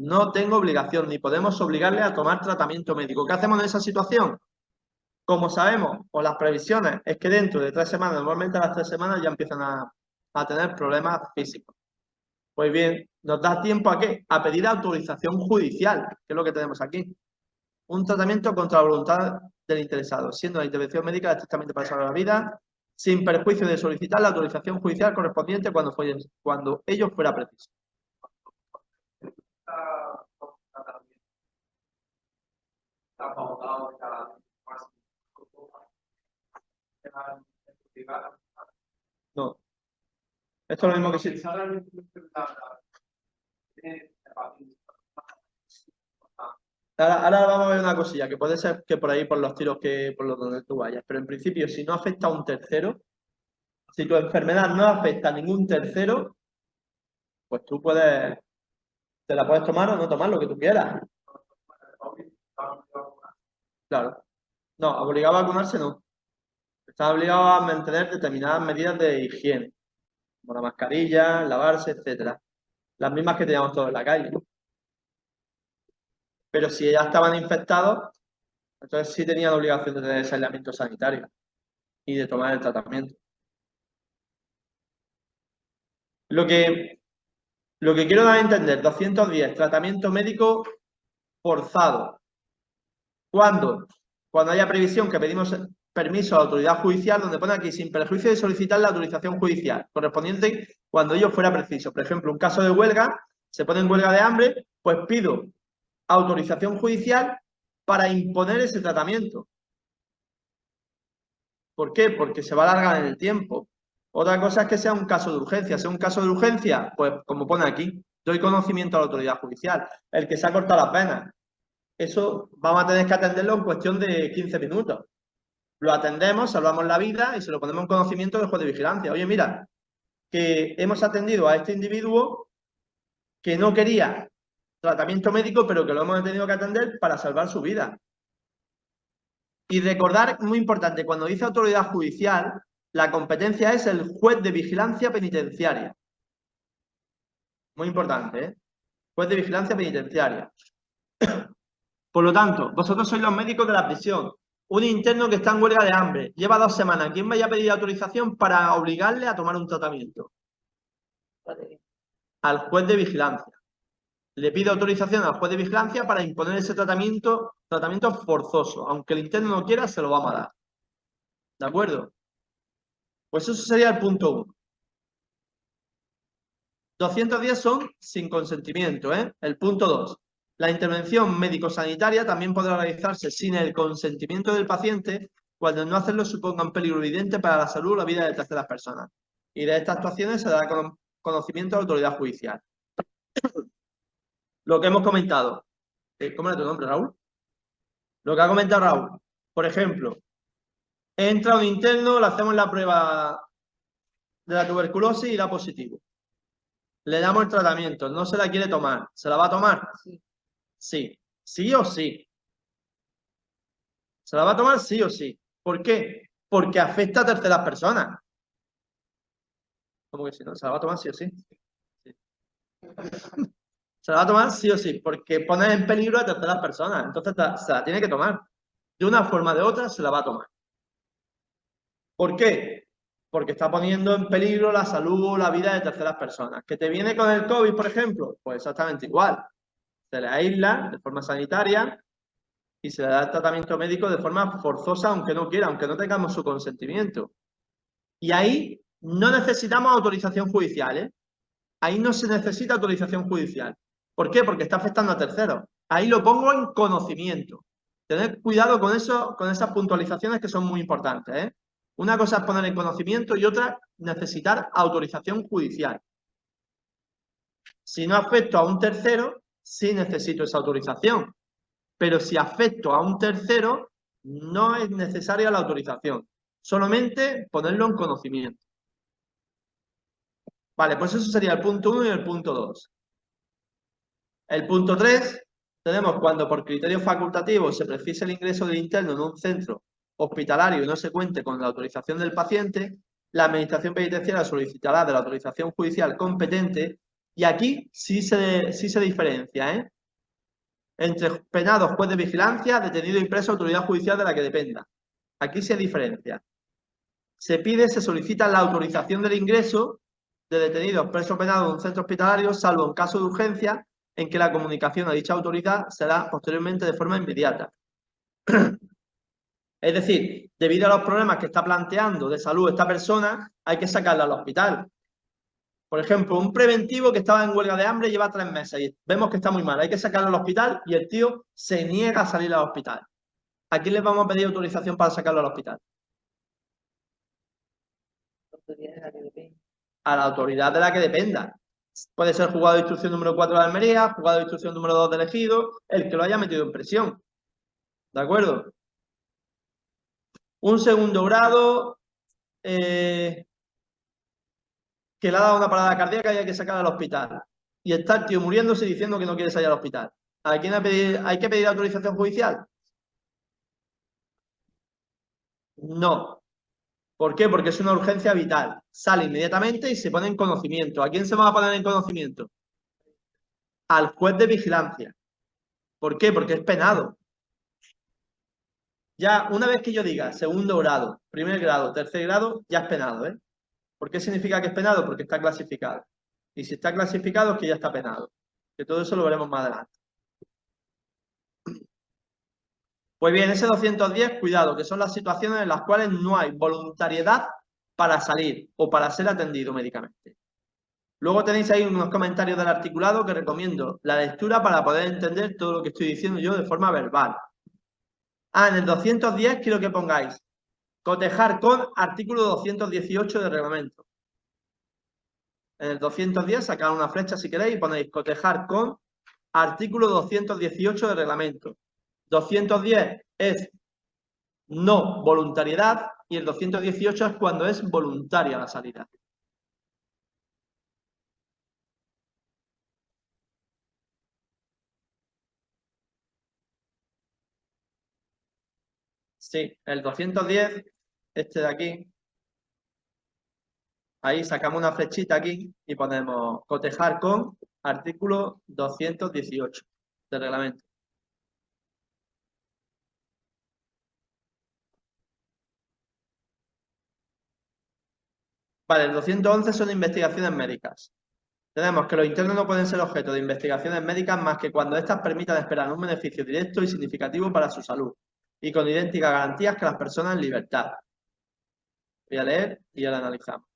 No tengo obligación, ni podemos obligarle a tomar tratamiento médico. ¿Qué hacemos en esa situación? Como sabemos, o las previsiones, es que dentro de 3 semanas, normalmente a las 3 semanas ya empiezan a tener problemas físicos. Pues bien, ¿nos da tiempo a qué? A pedir autorización judicial, que es lo que tenemos aquí. Un tratamiento contra la voluntad del interesado, siendo la intervención médica estrictamente para salvar la vida, sin perjuicio de solicitar la autorización judicial correspondiente cuando ello fuera preciso. No. Esto es lo mismo que si... Ahora vamos a ver una cosilla, que puede ser que por ahí, por los tiros que por los donde tú vayas, pero en principio, si no afecta a un tercero, si tu enfermedad no afecta a ningún tercero, pues tú te la puedes tomar o no tomar, lo que tú quieras. Claro. No, obligado a vacunarse no. Está obligado a mantener determinadas medidas de higiene, como la mascarilla, lavarse, etcétera. Las mismas que teníamos todos en la calle. Pero si ya estaban infectados, Entonces sí tenía la obligación de tener ese aislamiento sanitario y de tomar el tratamiento. Lo que quiero dar a entender, 210, tratamiento médico forzado. ¿Cuándo? Cuando haya previsión que pedimos permiso a la autoridad judicial, donde pone aquí, sin perjuicio de solicitar la autorización judicial, correspondiente cuando ello fuera preciso. Por ejemplo, un caso de huelga, se pone en huelga de hambre, pues pido autorización judicial para imponer ese tratamiento. ¿Por qué? Porque se va a alargar en el tiempo. Otra cosa es que sea un caso de urgencia. Sea un caso de urgencia, pues como pone aquí, doy conocimiento a la autoridad judicial. El que se ha cortado las venas. Eso vamos a tener que atenderlo en cuestión de 15 minutos. Lo atendemos, salvamos la vida y se lo ponemos en conocimiento del juez de vigilancia. Oye, mira, que hemos atendido a este individuo que no quería tratamiento médico, pero que lo hemos tenido que atender para salvar su vida. Y recordar, muy importante, cuando dice autoridad judicial, la competencia es el juez de vigilancia penitenciaria. Muy importante, ¿eh? Juez de vigilancia penitenciaria. Por lo tanto, vosotros sois los médicos de la prisión. Un interno que está en huelga de hambre, lleva 2 semanas. ¿Quién vaya a pedir autorización para obligarle a tomar un tratamiento? Al juez de vigilancia. Le pide autorización al juez de vigilancia para imponer ese tratamiento forzoso. Aunque el interno no quiera, se lo vamos a dar. ¿De acuerdo? Pues eso sería el punto 1. 210 son sin consentimiento, ¿eh? El punto 2. La intervención médico-sanitaria también podrá realizarse sin el consentimiento del paciente cuando no hacerlo suponga un peligro evidente para la salud o la vida de terceras personas. Y de estas actuaciones se dará conocimiento a la autoridad judicial. Lo que hemos comentado. ¿Cómo era tu nombre, Raúl? Lo que ha comentado Raúl. Por ejemplo, entra un interno, le hacemos la prueba de la tuberculosis y da positivo. Le damos el tratamiento, no se la quiere tomar. ¿Se la va a tomar? Sí. Sí. ¿Sí o sí? ¿Se la va a tomar sí o sí? ¿Por qué? Porque afecta a terceras personas. ¿Cómo que sí? ¿No? ¿Se la va a tomar sí o sí? Sí. Se la va a tomar sí o sí, porque pone en peligro a terceras personas. Entonces se la tiene que tomar. De una forma o de otra se la va a tomar. ¿Por qué? Porque está poniendo en peligro la salud o la vida de terceras personas. ¿Que te viene con el COVID, por ejemplo? Pues exactamente igual. Se le aísla de forma sanitaria y se le da el tratamiento médico de forma forzosa, aunque no quiera, aunque no tengamos su consentimiento. Y ahí no necesitamos autorización judicial, ¿eh? Ahí no se necesita autorización judicial. ¿Por qué? Porque está afectando a terceros. Ahí lo pongo en conocimiento. Tened cuidado con eso, con esas puntualizaciones que son muy importantes, ¿eh? Una cosa es poner en conocimiento y otra necesitar autorización judicial. Si no afecto a un tercero, sí necesito esa autorización. Pero si afecto a un tercero, no es necesaria la autorización. Solamente ponerlo en conocimiento. Vale, pues eso sería el punto 1 y el punto 2. El punto 3, tenemos cuando por criterio facultativo se precise el ingreso del interno en un centro hospitalario y no se cuente con la autorización del paciente, la administración penitenciaria solicitará de la autorización judicial competente y aquí sí se diferencia, ¿eh? Entre penado, juez de vigilancia, detenido y preso, autoridad judicial de la que dependa. Aquí se diferencia. Se solicita la autorización del ingreso de detenidos, presos o penados en un centro hospitalario, salvo en caso de urgencia, en que la comunicación a dicha autoridad será posteriormente de forma inmediata. Es decir, debido a los problemas que está planteando de salud esta persona, hay que sacarla al hospital. Por ejemplo, un preventivo que estaba en huelga de hambre lleva 3 meses y vemos que está muy mal. Hay que sacarlo al hospital y el tío se niega a salir al hospital. ¿A quién le vamos a pedir autorización para sacarlo al hospital? A la autoridad de la que dependa. Puede ser juzgado de instrucción número 4 de Almería, juzgado de instrucción número 2 de Ejido, el que lo haya metido en prisión. ¿De acuerdo? Un segundo grado que le ha dado una parada cardíaca y hay que sacar al hospital. Y está el tío muriéndose diciendo que no quiere salir al hospital. ¿A quién hay que pedir autorización judicial? No. ¿Por qué? Porque es una urgencia vital. Sale inmediatamente y se pone en conocimiento. ¿A quién se va a poner en conocimiento? Al juez de vigilancia. ¿Por qué? Porque es penado. Ya una vez que yo diga segundo grado, primer grado, tercer grado, ya es penado, ¿eh? ¿Por qué significa que es penado? Porque está clasificado. Y si está clasificado es que ya está penado. Que todo eso lo veremos más adelante. Pues bien, ese 210, cuidado, que son las situaciones en las cuales no hay voluntariedad para salir o para ser atendido médicamente. Luego tenéis ahí unos comentarios del articulado que recomiendo la lectura para poder entender todo lo que estoy diciendo yo de forma verbal. En el 210 quiero que pongáis cotejar con artículo 218 del reglamento. En el 210 sacad una flecha si queréis y ponéis cotejar con artículo 218 del reglamento. 210 es no voluntariedad y el 218 es cuando es voluntaria la salida. Sí, el 210, este de aquí, ahí sacamos una flechita aquí y ponemos cotejar con artículo 218 del reglamento. Vale, el 211 son investigaciones médicas. Tenemos que los internos no pueden ser objeto de investigaciones médicas más que cuando éstas permitan esperar un beneficio directo y significativo para su salud y con idénticas garantías que las personas en libertad. Voy a leer y ahora analizamos.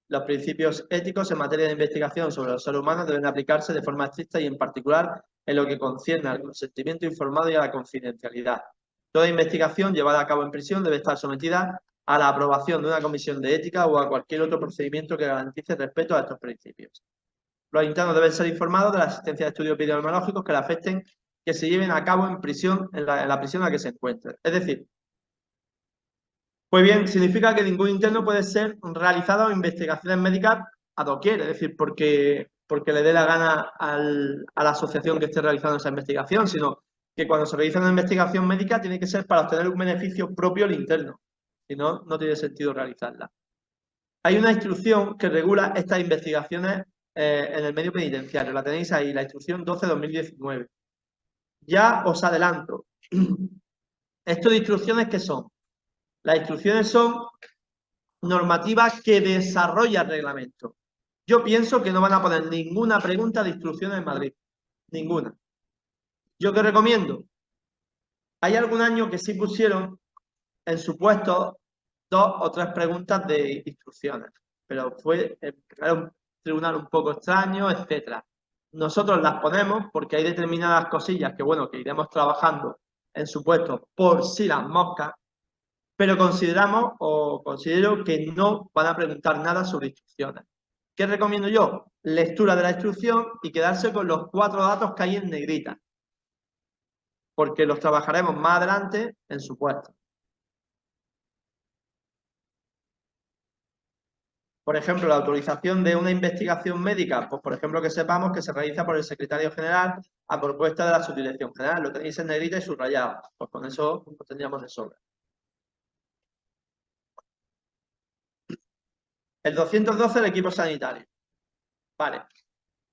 Los principios éticos en materia de investigación sobre los seres humanos deben aplicarse de forma estricta y en particular en lo que concierne al consentimiento informado y a la confidencialidad. Toda investigación llevada a cabo en prisión debe estar sometida a la aprobación de una comisión de ética o a cualquier otro procedimiento que garantice el respeto a estos principios. Los internos deben ser informados de la existencia de estudios epidemiológicos que le afecten, que se lleven a cabo en prisión, en la prisión en la que se encuentren. Es decir, pues bien, significa que ningún interno puede ser realizado investigaciones médicas a doquier, es decir, porque le dé la gana a la asociación que esté realizando esa investigación, sino que cuando se realiza una investigación médica tiene que ser para obtener un beneficio propio al interno, si no, no tiene sentido realizarla. Hay una instrucción que regula estas investigaciones en el medio penitenciario, la tenéis ahí, la instrucción 12-2019. Ya os adelanto, ¿estas instrucciones qué son? Las instrucciones son normativas que desarrolla el reglamento. Yo pienso que no van a poner ninguna pregunta de instrucciones en Madrid. Ninguna. ¿Yo qué recomiendo? Hay algún año que sí pusieron en su puesto 2 o 3 preguntas de instrucciones, pero era un tribunal un poco extraño, etcétera. Nosotros las ponemos porque hay determinadas cosillas que, bueno, que iremos trabajando en su puesto por si las moscas, pero consideramos o considero que no van a preguntar nada sobre instrucciones. ¿Qué recomiendo yo? Lectura de la instrucción y quedarse con los 4 datos que hay en negrita, porque los trabajaremos más adelante en su puesto. Por ejemplo, la autorización de una investigación médica, pues por ejemplo que sepamos que se realiza por el secretario general a propuesta de la subdirección general. Lo tenéis en negrita y subrayado. Pues con eso lo tendríamos de sobra. El 212, el equipo sanitario. Vale.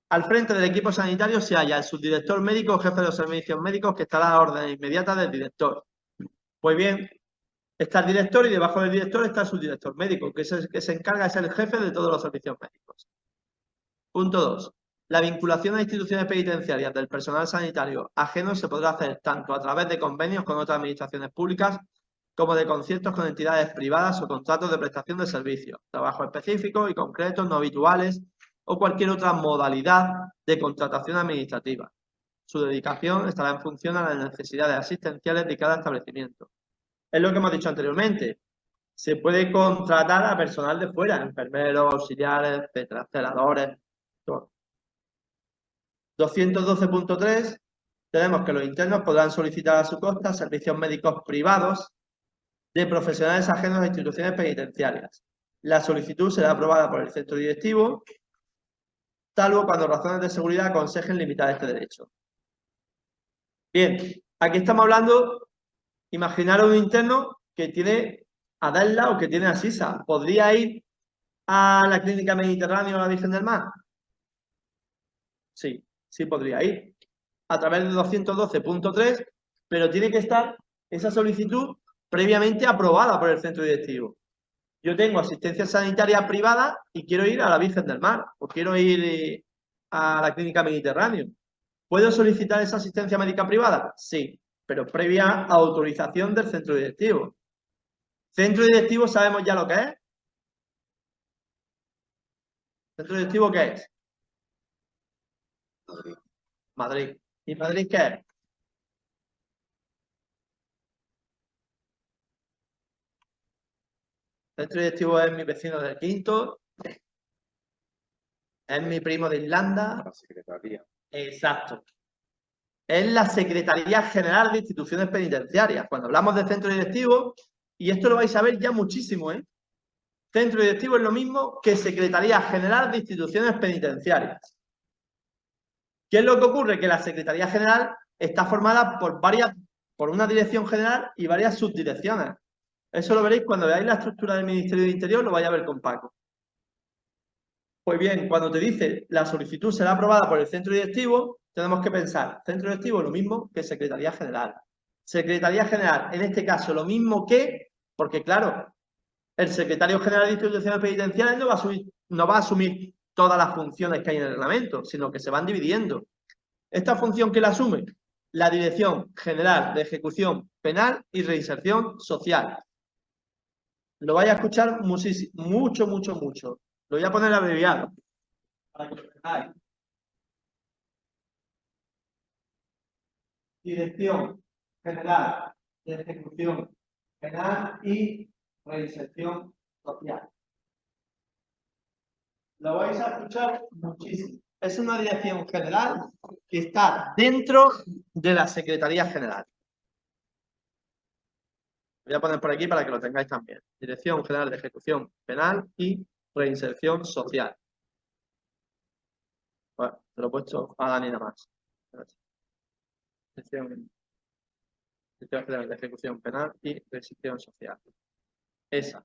Al frente del equipo sanitario se halla el subdirector médico o jefe de los servicios médicos que estará a la orden inmediata del director. Pues bien, está el director y debajo del director está el subdirector médico, que se encarga de ser el jefe de todos los servicios médicos. Punto 2. La vinculación a instituciones penitenciarias del personal sanitario ajeno se podrá hacer tanto a través de convenios con otras administraciones públicas como de conciertos con entidades privadas o contratos de prestación de servicios, trabajos específicos y concretos no habituales o cualquier otra modalidad de contratación administrativa. Su dedicación estará en función a las necesidades asistenciales de cada establecimiento. Es lo que hemos dicho anteriormente. Se puede contratar a personal de fuera, enfermeros, auxiliares, etcétera, celadores, todo. 212.3, tenemos que los internos podrán solicitar a su costa servicios médicos privados de profesionales ajenos a instituciones penitenciarias. La solicitud será aprobada por el centro directivo, salvo cuando razones de seguridad aconsejen limitar este derecho. Bien, aquí estamos hablando, imaginaros un interno que tiene a Daila o que tiene a Sisa. ¿Podría ir a la clínica Mediterránea o a la Virgen del Mar? Sí, sí podría ir. A través de 212.3, pero tiene que estar esa solicitud previamente aprobada por el centro directivo. Yo tengo asistencia sanitaria privada y quiero ir a la Virgen del Mar o quiero ir a la Clínica Mediterráneo. ¿Puedo solicitar esa asistencia médica privada? Sí, pero previa autorización del centro directivo. ¿Centro directivo sabemos ya lo que es? ¿Centro directivo qué es? Madrid. ¿Y Madrid qué es? Centro directivo es mi vecino del quinto, es mi primo de Irlanda. La secretaría. Exacto. Es la Secretaría General de Instituciones Penitenciarias. Cuando hablamos de centro directivo, y esto lo vais a ver ya muchísimo, ¿eh? Centro directivo es lo mismo que Secretaría General de Instituciones Penitenciarias. ¿Qué es lo que ocurre? Que la Secretaría General está formada por una dirección general y varias subdirecciones. Eso lo veréis cuando veáis la estructura del Ministerio de Interior, lo vais a ver con Paco. Pues bien, cuando te dice la solicitud será aprobada por el centro directivo, tenemos que pensar, centro directivo lo mismo que Secretaría General. Secretaría General, en este caso, lo mismo que, porque claro, el secretario general de instituciones penitenciarias no va a asumir todas las funciones que hay en el reglamento, sino que se van dividiendo. ¿Esta función que la asume? La Dirección General de Ejecución Penal y Reinserción Social. Lo vais a escuchar mucho, mucho, mucho. Lo voy a poner abreviado para que lo entendáis. Dirección General de Ejecución Penal y Reinserción Social. Lo vais a escuchar muchísimo. Es una dirección general que está dentro de la Secretaría General. Voy a poner por aquí para que lo tengáis también. Dirección General de Ejecución Penal y Reinserción Social. Bueno, te lo he puesto a Dani nada más. Dirección General de Ejecución Penal y Reinserción Social. Esa.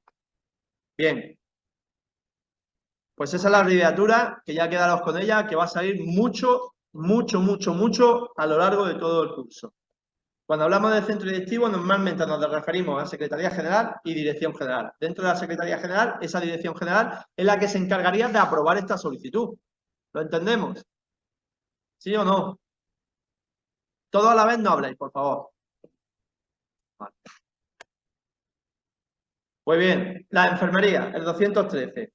Bien. Pues esa es la abreviatura, que ya quedaros con ella, que va a salir mucho, mucho, mucho, mucho a lo largo de todo el curso. Cuando hablamos del centro directivo, normalmente nos referimos a Secretaría General y Dirección General. Dentro de la Secretaría General, esa Dirección General es la que se encargaría de aprobar esta solicitud. ¿Lo entendemos? ¿Sí o no? Todo a la vez no habléis, por favor. Vale. Pues bien, la enfermería, el 213.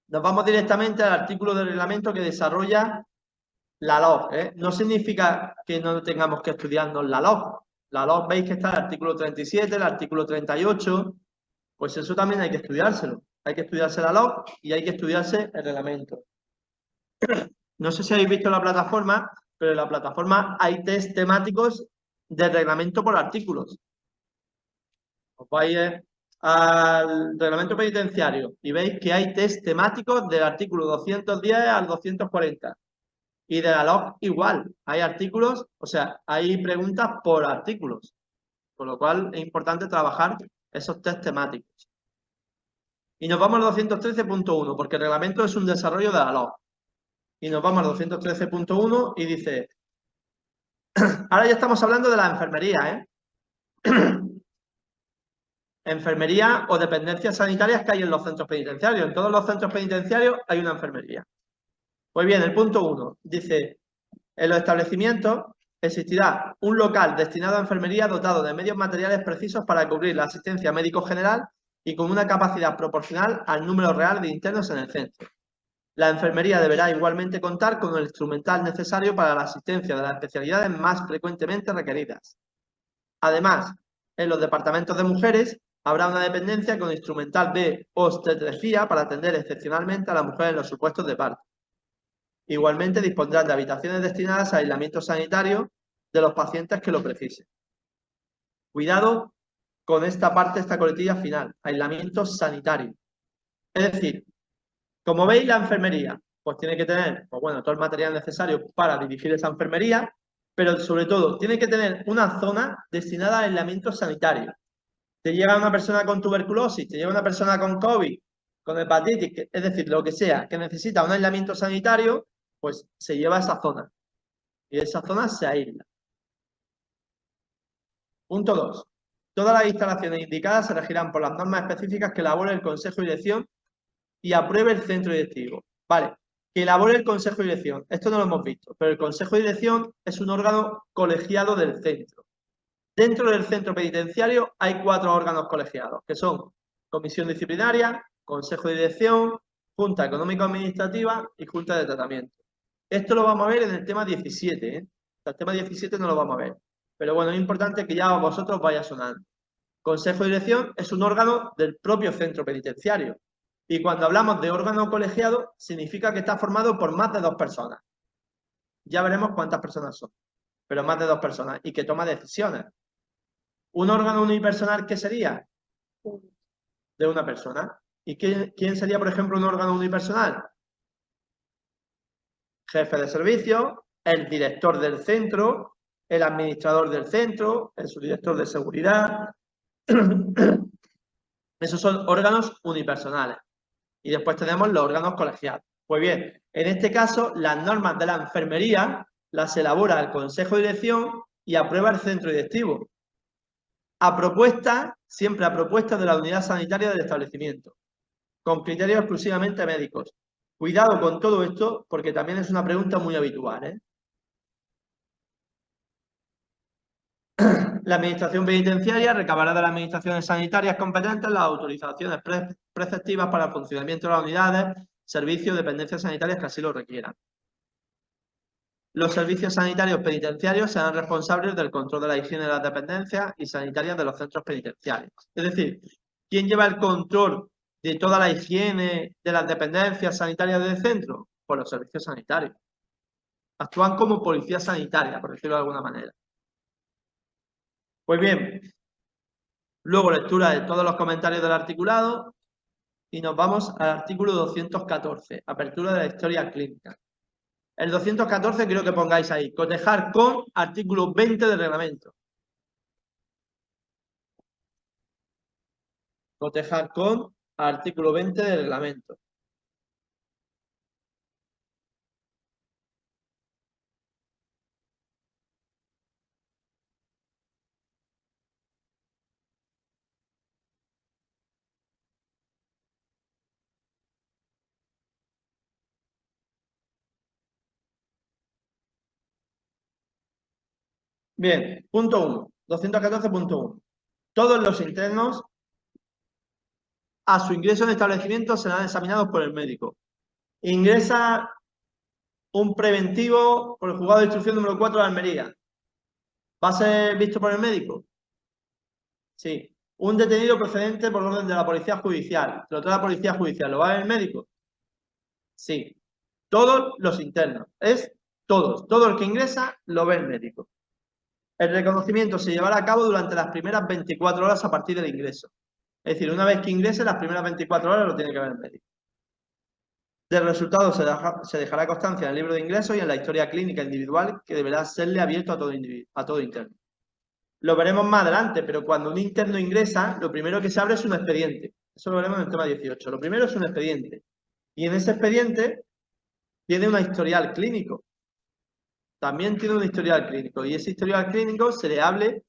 Nos vamos directamente al artículo del reglamento que desarrolla la LOG, ¿eh? No significa que no tengamos que estudiarnos la LOG. La LOG veis que está el artículo 37, el artículo 38, pues eso también hay que estudiárselo. Hay que estudiarse la LOG y hay que estudiarse el reglamento. No sé si habéis visto la plataforma, pero en la plataforma hay test temáticos del reglamento por artículos. Os vais al reglamento penitenciario y veis que hay test temáticos del artículo 210 al 240. Y de la LOG igual, hay artículos, o sea, hay preguntas por artículos, con lo cual es importante trabajar esos test temáticos. Y nos vamos al 213.1, porque el reglamento es un desarrollo de la LOG. Y nos vamos al 213.1 y dice, ahora ya estamos hablando de la enfermería, enfermería o dependencias sanitarias que hay en los centros penitenciarios. En todos los centros penitenciarios hay una enfermería. Pues bien, el punto 1 dice, en los establecimientos existirá un local destinado a enfermería dotado de medios materiales precisos para cubrir la asistencia médico general y con una capacidad proporcional al número real de internos en el centro. La enfermería deberá igualmente contar con el instrumental necesario para la asistencia de las especialidades más frecuentemente requeridas. Además, en los departamentos de mujeres habrá una dependencia con instrumental de obstetrecía para atender excepcionalmente a la mujer en los supuestos de parto. Igualmente dispondrán de habitaciones destinadas a aislamiento sanitario de los pacientes que lo precisen. Cuidado con esta parte, esta coletilla final, aislamiento sanitario. Es decir, como veis, la enfermería pues tiene que tener, pues bueno, todo el material necesario para dirigir esa enfermería, pero sobre todo tiene que tener una zona destinada a aislamiento sanitario. Te llega una persona con tuberculosis, te llega una persona con COVID, con hepatitis, es decir, lo que sea, que necesita un aislamiento sanitario, pues se lleva a esa zona. Y esa zona se aísla. Punto 2. Todas las instalaciones indicadas se regirán por las normas específicas que elabore el Consejo de Dirección y apruebe el centro directivo. Vale, que elabore el Consejo de Dirección. Esto no lo hemos visto, pero el Consejo de Dirección es un órgano colegiado del centro. Dentro del centro penitenciario hay 4 órganos colegiados, que son Comisión Disciplinaria, Consejo de Dirección, Junta Económico-Administrativa y Junta de Tratamiento. Esto lo vamos a ver en el tema 17, ¿eh? El tema 17 no lo vamos a ver. Pero bueno, es importante que ya vosotros vaya sonando. Consejo de Dirección es un órgano del propio centro penitenciario. Y cuando hablamos de órgano colegiado, significa que está formado por más de 2 personas. Ya veremos cuántas personas son, pero más de 2 personas y que toma decisiones. ¿Un órgano unipersonal qué sería? De una persona. ¿Y quién sería, por ejemplo, un órgano unipersonal? Jefe de servicio, el director del centro, el administrador del centro, el subdirector de seguridad. Esos son órganos unipersonales. Y después tenemos los órganos colegiados. Pues bien, en este caso, las normas de la enfermería las elabora el Consejo de Dirección y aprueba el centro directivo. Siempre a propuesta de la unidad sanitaria del establecimiento, con criterios exclusivamente médicos. Cuidado con todo esto, porque también es una pregunta muy habitual, ¿eh? La Administración Penitenciaria recabará de las administraciones sanitarias competentes las autorizaciones preceptivas para el funcionamiento de las unidades, servicios, dependencias sanitarias que así lo requieran. Los servicios sanitarios penitenciarios serán responsables del control de la higiene de las dependencias y sanitarias de los centros penitenciarios. Es decir, ¿quién lleva el control de toda la higiene de las dependencias sanitarias del centro? Pues los servicios sanitarios. Actúan como policía sanitaria, por decirlo de alguna manera. Pues bien, luego lectura de todos los comentarios del articulado y nos vamos al artículo 214, apertura de la historia clínica. El 214 quiero que pongáis ahí, cotejar con artículo 20 del reglamento. Cotejar con artículo 20 del reglamento. Bien, punto 1, 214.1. Todos los internos a su ingreso en establecimiento serán examinados por el médico. Ingresa un preventivo por el juzgado de instrucción número 4 de Almería. ¿Va a ser visto por el médico? Sí. Un detenido procedente por orden de la policía judicial. ¿Lo trae la policía judicial? ¿Lo va a ver el médico? Sí. Todos los internos. Es todos. Todo el que ingresa lo ve el médico. El reconocimiento se llevará a cabo durante las primeras 24 horas a partir del ingreso. Es decir, una vez que ingrese, las primeras 24 horas lo tiene que ver el médico. Del resultado se dejará constancia en el libro de ingresos y en la historia clínica individual que deberá serle abierto a todo interno. Lo veremos más adelante, pero cuando un interno ingresa, lo primero que se abre es un expediente. Eso lo veremos en el tema 18. Lo primero es un expediente. Y en ese expediente tiene un historial clínico. También tiene un historial clínico. Y ese historial clínico se abre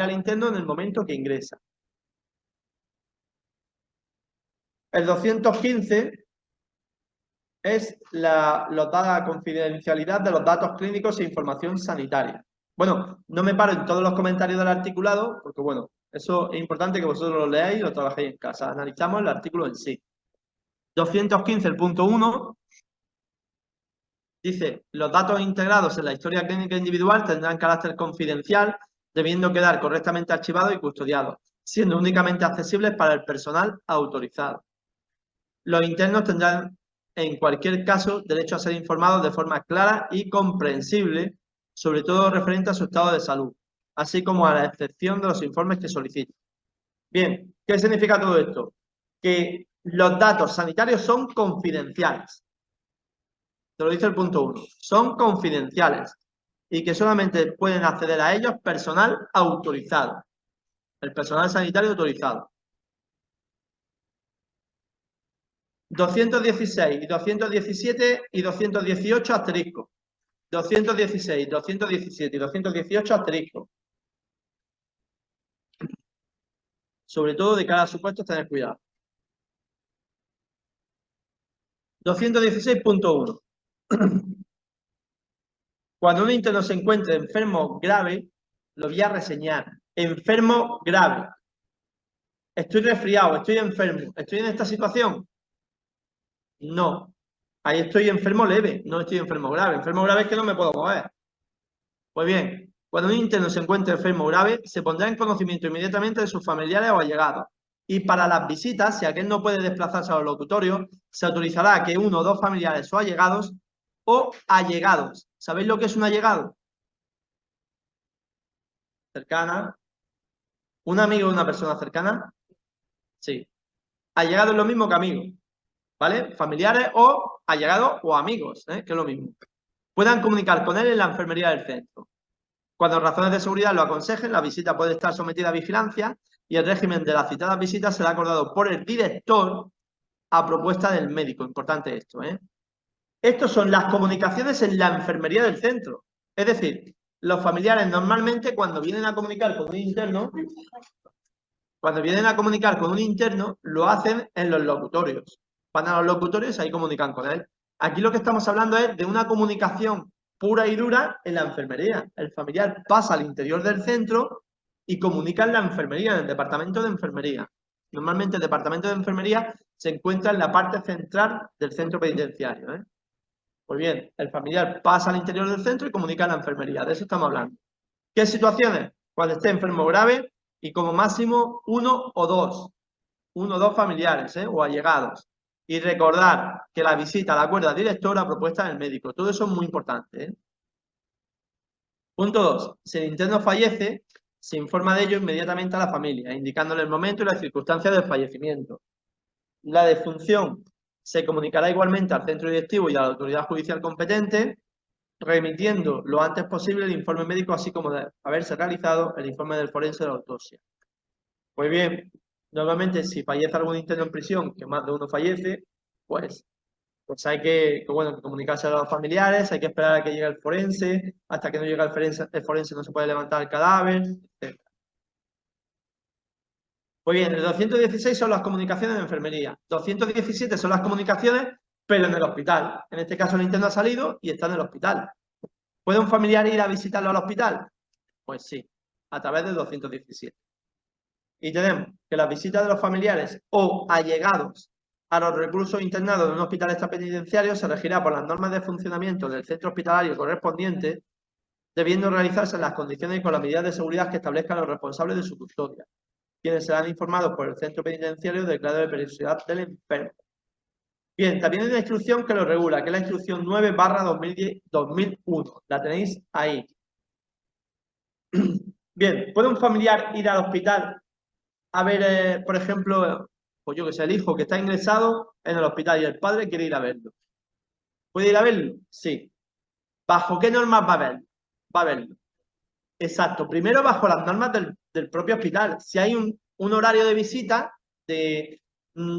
al interno en el momento que ingresa. El 215 es la confidencialidad de los datos clínicos e información sanitaria. Bueno, no me paro en todos los comentarios del articulado, porque bueno, eso es importante que vosotros lo leáis y lo trabajéis en casa. Analizamos el artículo en sí. 215, el punto 1, dice, los datos integrados en la historia clínica individual tendrán carácter confidencial, debiendo quedar correctamente archivados y custodiados, siendo únicamente accesibles para el personal autorizado. Los internos tendrán, en cualquier caso, derecho a ser informados de forma clara y comprensible, sobre todo referente a su estado de salud, así como a la excepción de los informes que soliciten. Bien, ¿qué significa todo esto? Que los datos sanitarios son confidenciales. Te lo dice el punto 1. Son confidenciales y que solamente pueden acceder a ellos personal autorizado. El personal sanitario autorizado. 216 y 217 y 218 asterisco. 216, 217 y 218 asterisco. Sobre todo de cara a supuestos, tener cuidado. 216.1. Cuando un interno se encuentre enfermo grave, lo voy a reseñar. Enfermo grave. Estoy resfriado, estoy enfermo. ¿Estoy en esta situación? No. Ahí estoy enfermo leve, no estoy enfermo grave. Enfermo grave es que no me puedo mover. Pues bien, cuando un interno se encuentre enfermo grave, se pondrá en conocimiento inmediatamente de sus familiares o allegados. Y para las visitas, si aquel no puede desplazarse a los locutorios, se autorizará que uno o dos familiares o allegados. ¿Sabéis lo que es un allegado? Cercana. ¿Un amigo de una persona cercana? Sí. Allegado es lo mismo que amigo, ¿vale? Familiares o allegados o amigos, que es lo mismo. Puedan comunicar con él en la enfermería del centro. Cuando razones de seguridad lo aconsejen, la visita puede estar sometida a vigilancia y el régimen de las citadas visitas será acordado por el director a propuesta del médico. Importante esto, ¿eh? Estos son las comunicaciones en la enfermería del centro. Es decir, los familiares normalmente cuando vienen a comunicar con un interno, lo hacen en los locutorios. Van a los locutorios y ahí comunican con él. Aquí lo que estamos hablando es de una comunicación pura y dura en la enfermería. El familiar pasa al interior del centro y comunica en la enfermería, en el departamento de enfermería. Normalmente el departamento de enfermería se encuentra en la parte central del centro penitenciario, ¿eh? Pues bien, el familiar pasa al interior del centro y comunica en la enfermería. De eso estamos hablando. ¿Qué situaciones? Cuando esté enfermo grave y como máximo uno o dos familiares, o allegados. Y recordar que la visita la acuerda directora a propuesta del médico. Todo eso es muy importante, ¿eh? Punto 2. Si el interno fallece, se informa de ello inmediatamente a la familia, indicándole el momento y las circunstancias del fallecimiento. La defunción se comunicará igualmente al centro directivo y a la autoridad judicial competente, remitiendo lo antes posible el informe médico, así como de haberse realizado el informe del forense de la autopsia. Pues bien, normalmente si fallece algún interno en prisión, que más de uno fallece, pues hay que comunicarse a los familiares, hay que esperar a que llegue el forense, hasta que no llega el forense no se puede levantar el cadáver, etc. Pues bien, el 216 son las comunicaciones de enfermería, 217 son las comunicaciones, pero en el hospital. En este caso el interno ha salido y está en el hospital. ¿Puede un familiar ir a visitarlo al hospital? Pues sí, a través del 217. Y tenemos que las visitas de los familiares o allegados a los reclusos internados en un hospital extrapenitenciario se regirá por las normas de funcionamiento del centro hospitalario correspondiente, debiendo realizarse en las condiciones y con las medidas de seguridad que establezcan los responsables de su custodia, quienes serán informados por el centro penitenciario del grado de peligrosidad del enfermo. Bien, también hay una instrucción que lo regula, que es la instrucción 9/2001. La tenéis ahí. Bien, ¿puede un familiar ir al hospital a ver, por ejemplo, pues yo que sé, el hijo que está ingresado en el hospital y el padre quiere ir a verlo? ¿Puede ir a verlo? Sí. ¿Bajo qué normas va a verlo? Va a verlo. Exacto. Primero bajo las normas del propio hospital. Si hay un horario de visita de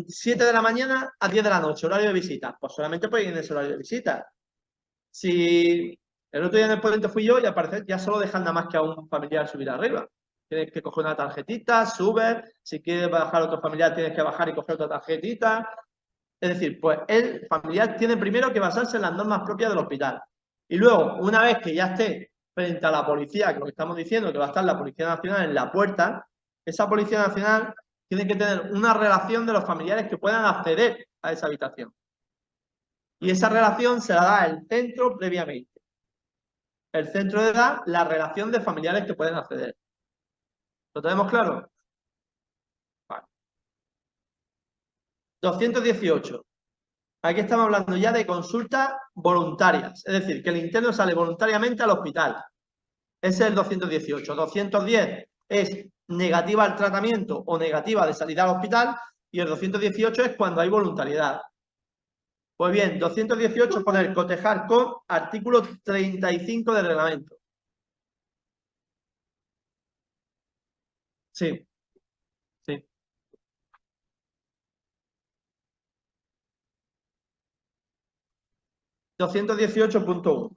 7 de la mañana a 10 de la noche, horario de visita, pues solamente puede ir en ese horario de visita. Si el otro día en el puente fui yo y al parecer ya solo dejan nada más que a un familiar subir arriba. Tienes que coger una tarjetita, subes, si quieres bajar a otro familiar tienes que bajar y coger otra tarjetita. Es decir, pues el familiar tiene primero que basarse en las normas propias del hospital. Y luego, una vez que ya esté frente a la policía, que lo que estamos diciendo, que va a estar la Policía Nacional en la puerta, esa Policía Nacional tiene que tener una relación de los familiares que puedan acceder a esa habitación. Y esa relación se la da el centro previamente. El centro le da la relación de familiares que pueden acceder. ¿Lo tenemos claro? Vale. 218. Aquí estamos hablando ya de consultas voluntarias. Es decir, que el interno sale voluntariamente al hospital. Ese es el 218. 210 es negativa al tratamiento o negativa de salida al hospital. Y el 218 es cuando hay voluntariedad. Pues bien, 218 poner cotejar con artículo 35 del reglamento. Sí, sí. 218.1.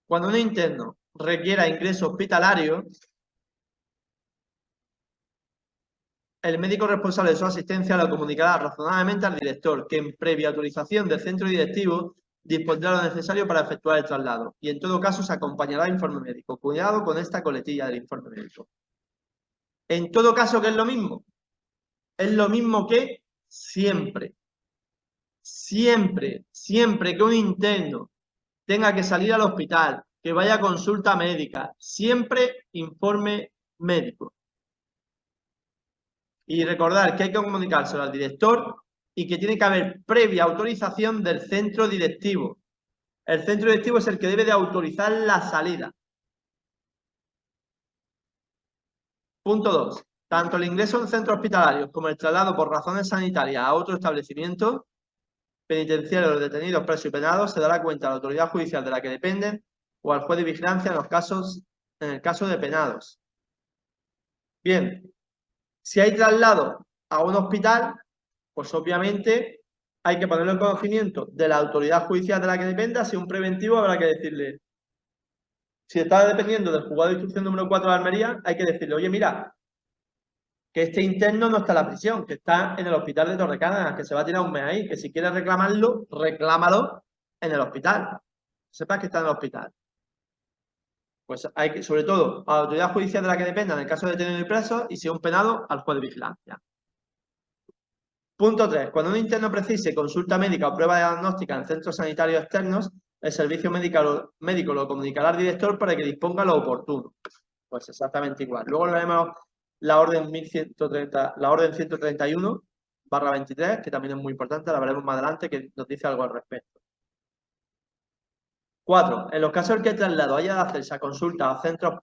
Cuando un interno requiera ingreso hospitalario, el médico responsable de su asistencia lo comunicará razonablemente al director, que en previa autorización del centro directivo dispondrá lo necesario para efectuar el traslado y en todo caso se acompañará el informe médico. Cuidado con esta coletilla del informe médico. En todo caso, ¿qué es lo mismo? Es lo mismo que siempre. Siempre que un interno tenga que salir al hospital, que vaya a consulta médica, siempre informe médico. Y recordar que hay que comunicárselo al director y que tiene que haber previa autorización del centro directivo. El centro directivo es el que debe de autorizar la salida. Punto 2. Tanto el ingreso en centros hospitalarios como el traslado por razones sanitarias a otro establecimiento penitenciario de los detenidos, presos y penados se dará cuenta a la autoridad judicial de la que dependen o al juez de vigilancia en el caso de penados. Bien, si hay traslado a un hospital, pues obviamente hay que ponerlo en conocimiento de la autoridad judicial de la que dependa. Si un preventivo habrá que decirle, si está dependiendo del juzgado de instrucción número 4 de Almería, hay que decirle, oye, mira, que este interno no está en la prisión, que está en el hospital de Torrecárdenas, que se va a tirar un mes ahí, que si quieres reclamarlo, reclámalo en el hospital. Sepas que está en el hospital. Pues hay que, sobre todo, a la autoridad judicial de la que dependa en el caso de detenido y preso, y si es un penado, al juez de vigilancia. Punto 3. Cuando un interno precise consulta médica o prueba diagnóstica en centros sanitarios externos, el servicio médico lo comunicará al director para que disponga lo oportuno. Pues exactamente igual. Luego veremos la orden 1130, la orden 131/23, que también es muy importante, la veremos más adelante, que nos dice algo al respecto. 4. En los casos en que el traslado haya de hacerse a consulta a centros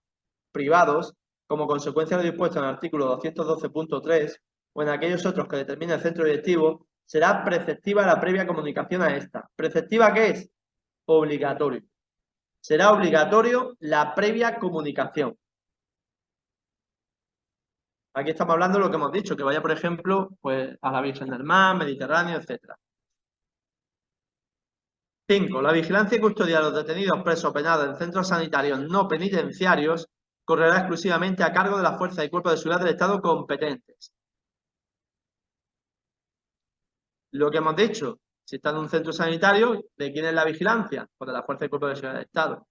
privados, como consecuencia de lo dispuesto en el artículo 212.3, o en aquellos otros que determine el centro directivo, será preceptiva la previa comunicación a esta. ¿Preceptiva qué es? Obligatorio. Será obligatorio la previa comunicación. Aquí estamos hablando de lo que hemos dicho, que vaya, por ejemplo, pues, a la Virgen del Mar, Mediterráneo, etc. 5. La vigilancia y custodia de los detenidos presos o penados en centros sanitarios no penitenciarios correrá exclusivamente a cargo de las fuerzas y cuerpos de seguridad del Estado competentes. Lo que hemos dicho, si está en un centro sanitario, ¿de quién es la vigilancia? Pues de la fuerza y cuerpos de seguridad del Estado.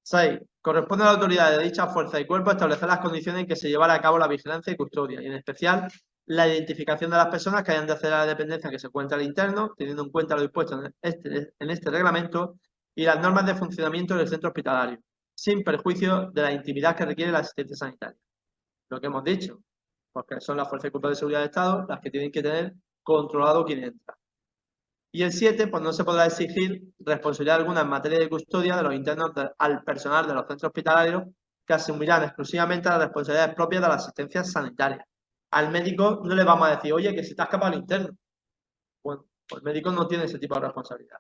6. Corresponde a la autoridad de dicha fuerza y cuerpo establecer las condiciones en que se llevará a cabo la vigilancia y custodia, y en especial la identificación de las personas que hayan de acceder a la dependencia que se encuentra al interno, teniendo en cuenta lo dispuesto en este reglamento y las normas de funcionamiento del centro hospitalario, sin perjuicio de la intimidad que requiere la asistencia sanitaria. Lo que hemos dicho, porque son las fuerzas y cuerpos de seguridad del Estado las que tienen que tener controlado quién entra. Y el 7, pues no se podrá exigir responsabilidad alguna en materia de custodia de los internos al personal de los centros hospitalarios, que asumirán exclusivamente las responsabilidades propias de la asistencia sanitaria. Al médico no le vamos a decir, oye, que se te ha escapado el interno. Bueno, pues el médico no tiene ese tipo de responsabilidad.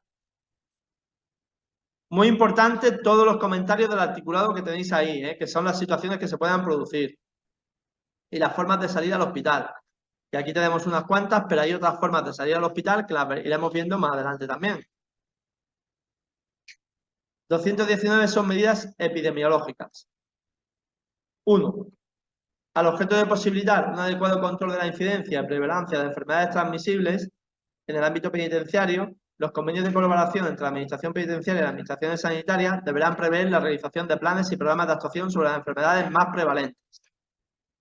Muy importante todos los comentarios del articulado que tenéis ahí, que son las situaciones que se puedan producir y las formas de salir al hospital. Que aquí tenemos unas cuantas, pero hay otras formas de salir al hospital que las iremos viendo más adelante también. 219 son medidas epidemiológicas. 1. Al objeto de posibilitar un adecuado control de la incidencia y prevalencia de enfermedades transmisibles en el ámbito penitenciario, los convenios de colaboración entre la Administración Penitenciaria y las Administraciones Sanitarias deberán prever la realización de planes y programas de actuación sobre las enfermedades más prevalentes.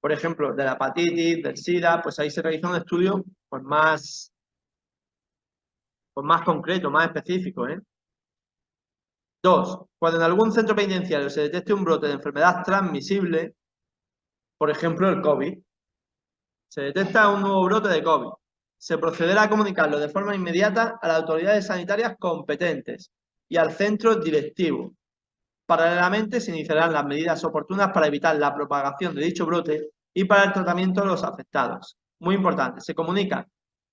Por ejemplo, de la hepatitis, del SIDA, pues ahí se realiza un estudio pues más concreto, más específico. 2. Cuando en algún centro penitenciario se detecte un brote de enfermedad transmisible, por ejemplo el COVID, se detecta un nuevo brote de COVID, se procederá a comunicarlo de forma inmediata a las autoridades sanitarias competentes y al centro directivo. Paralelamente se iniciarán las medidas oportunas para evitar la propagación de dicho brote y para el tratamiento de los afectados. Muy importante, se comunica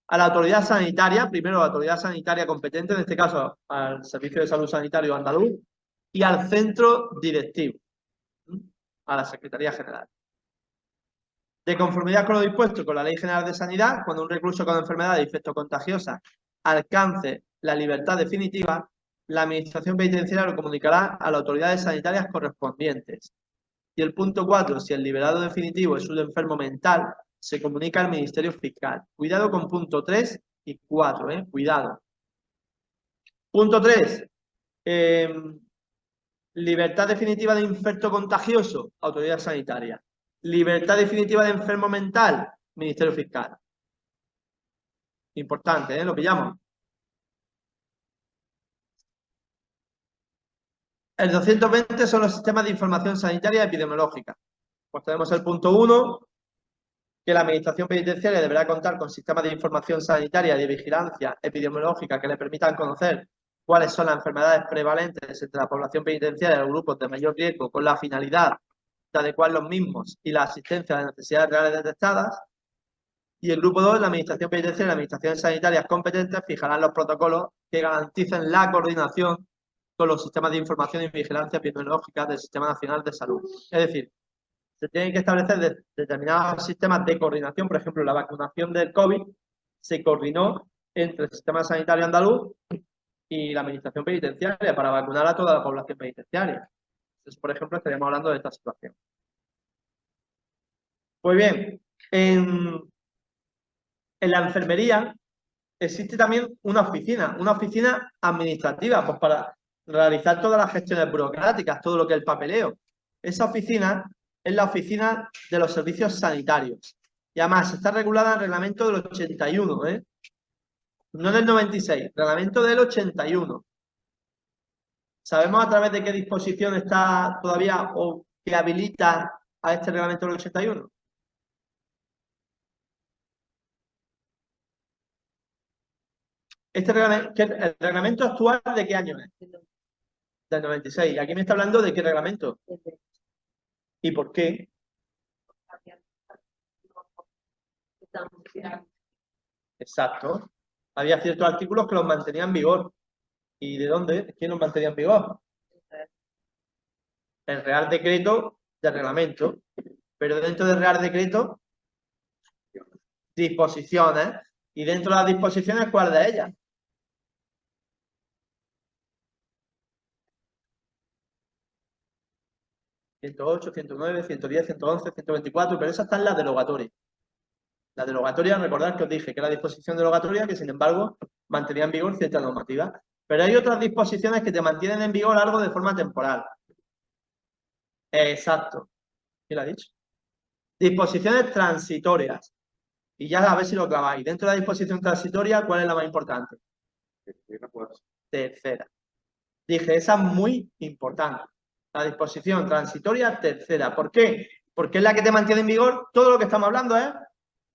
a la autoridad sanitaria, primero a la autoridad sanitaria competente, en este caso al Servicio de Salud Sanitario Andaluz, y al centro directivo, a la Secretaría General. De conformidad con lo dispuesto con la Ley General de Sanidad, cuando un recluso con enfermedad infectocontagiosa alcance la libertad definitiva, la administración penitenciaria lo comunicará a las autoridades sanitarias correspondientes. Y el punto 4, si el liberado definitivo es un enfermo mental, se comunica al Ministerio Fiscal. Cuidado con punto 3 y 4, cuidado. Punto 3, libertad definitiva de infecto contagioso, autoridad sanitaria. Libertad definitiva de enfermo mental, Ministerio Fiscal. Importante, lo pillamos. El 220 son los sistemas de información sanitaria y epidemiológica. Pues tenemos el punto 1, que la administración penitenciaria deberá contar con sistemas de información sanitaria y de vigilancia epidemiológica que le permitan conocer cuáles son las enfermedades prevalentes entre la población penitenciaria y los grupos de mayor riesgo, con la finalidad de adecuar los mismos y la asistencia a las necesidades reales detectadas. Y el grupo 2, la administración penitenciaria y las administraciones sanitarias competentes fijarán los protocolos que garanticen la coordinación con los sistemas de información y vigilancia epidemiológica del Sistema Nacional de Salud. Es decir, se tienen que establecer determinados sistemas de coordinación. Por ejemplo, la vacunación del COVID se coordinó entre el Sistema Sanitario Andaluz y la Administración Penitenciaria para vacunar a toda la población penitenciaria. Entonces, por ejemplo, estaríamos hablando de esta situación. Pues bien, en la enfermería existe también una oficina administrativa, pues para realizar todas las gestiones burocráticas, todo lo que es el papeleo. Esa oficina es la oficina de los servicios sanitarios. Y además está regulada en el reglamento del 81, no del 96, reglamento del 81. ¿Sabemos a través de qué disposición está todavía o que habilita a este reglamento del 81? ¿El reglamento actual de qué año es? Del 96. Y aquí me está hablando de qué reglamento. ¿Y por qué? Exacto. Había ciertos artículos que los mantenían en vigor. ¿Y de dónde? ¿Quién los mantenía en vigor? El Real Decreto de Reglamento. Pero dentro del Real Decreto, disposiciones. Y dentro de las disposiciones, ¿cuál de ellas? ¿108, 109, 110, 111, 124? Pero esas están las derogatorias. La derogatoria, recordad que os dije que la disposición derogatoria que, sin embargo, mantenía en vigor cierta normativa. Pero hay otras disposiciones que te mantienen en vigor algo de forma temporal. Exacto. ¿Quién lo ha dicho? Disposiciones transitorias. Y ya a ver si lo claváis. Dentro de la disposición transitoria, ¿cuál es la más importante? Tercera. Dije, esa es muy importante. La disposición transitoria tercera. ¿Por qué? Porque es la que te mantiene en vigor. Todo lo que estamos hablando es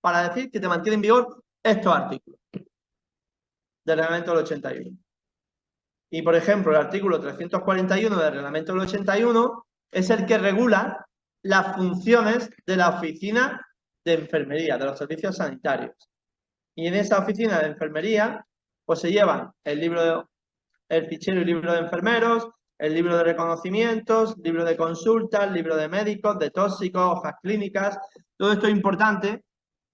para decir que te mantiene en vigor estos artículos del reglamento del 81. Y, por ejemplo, el artículo 341 del reglamento del 81 es el que regula las funciones de la oficina de enfermería, de los servicios sanitarios. Y en esa oficina de enfermería, pues se llevan el fichero y libro de enfermeros, el libro de reconocimientos, libro de consultas, libro de médicos, de tóxicos, hojas clínicas. Todo esto es importante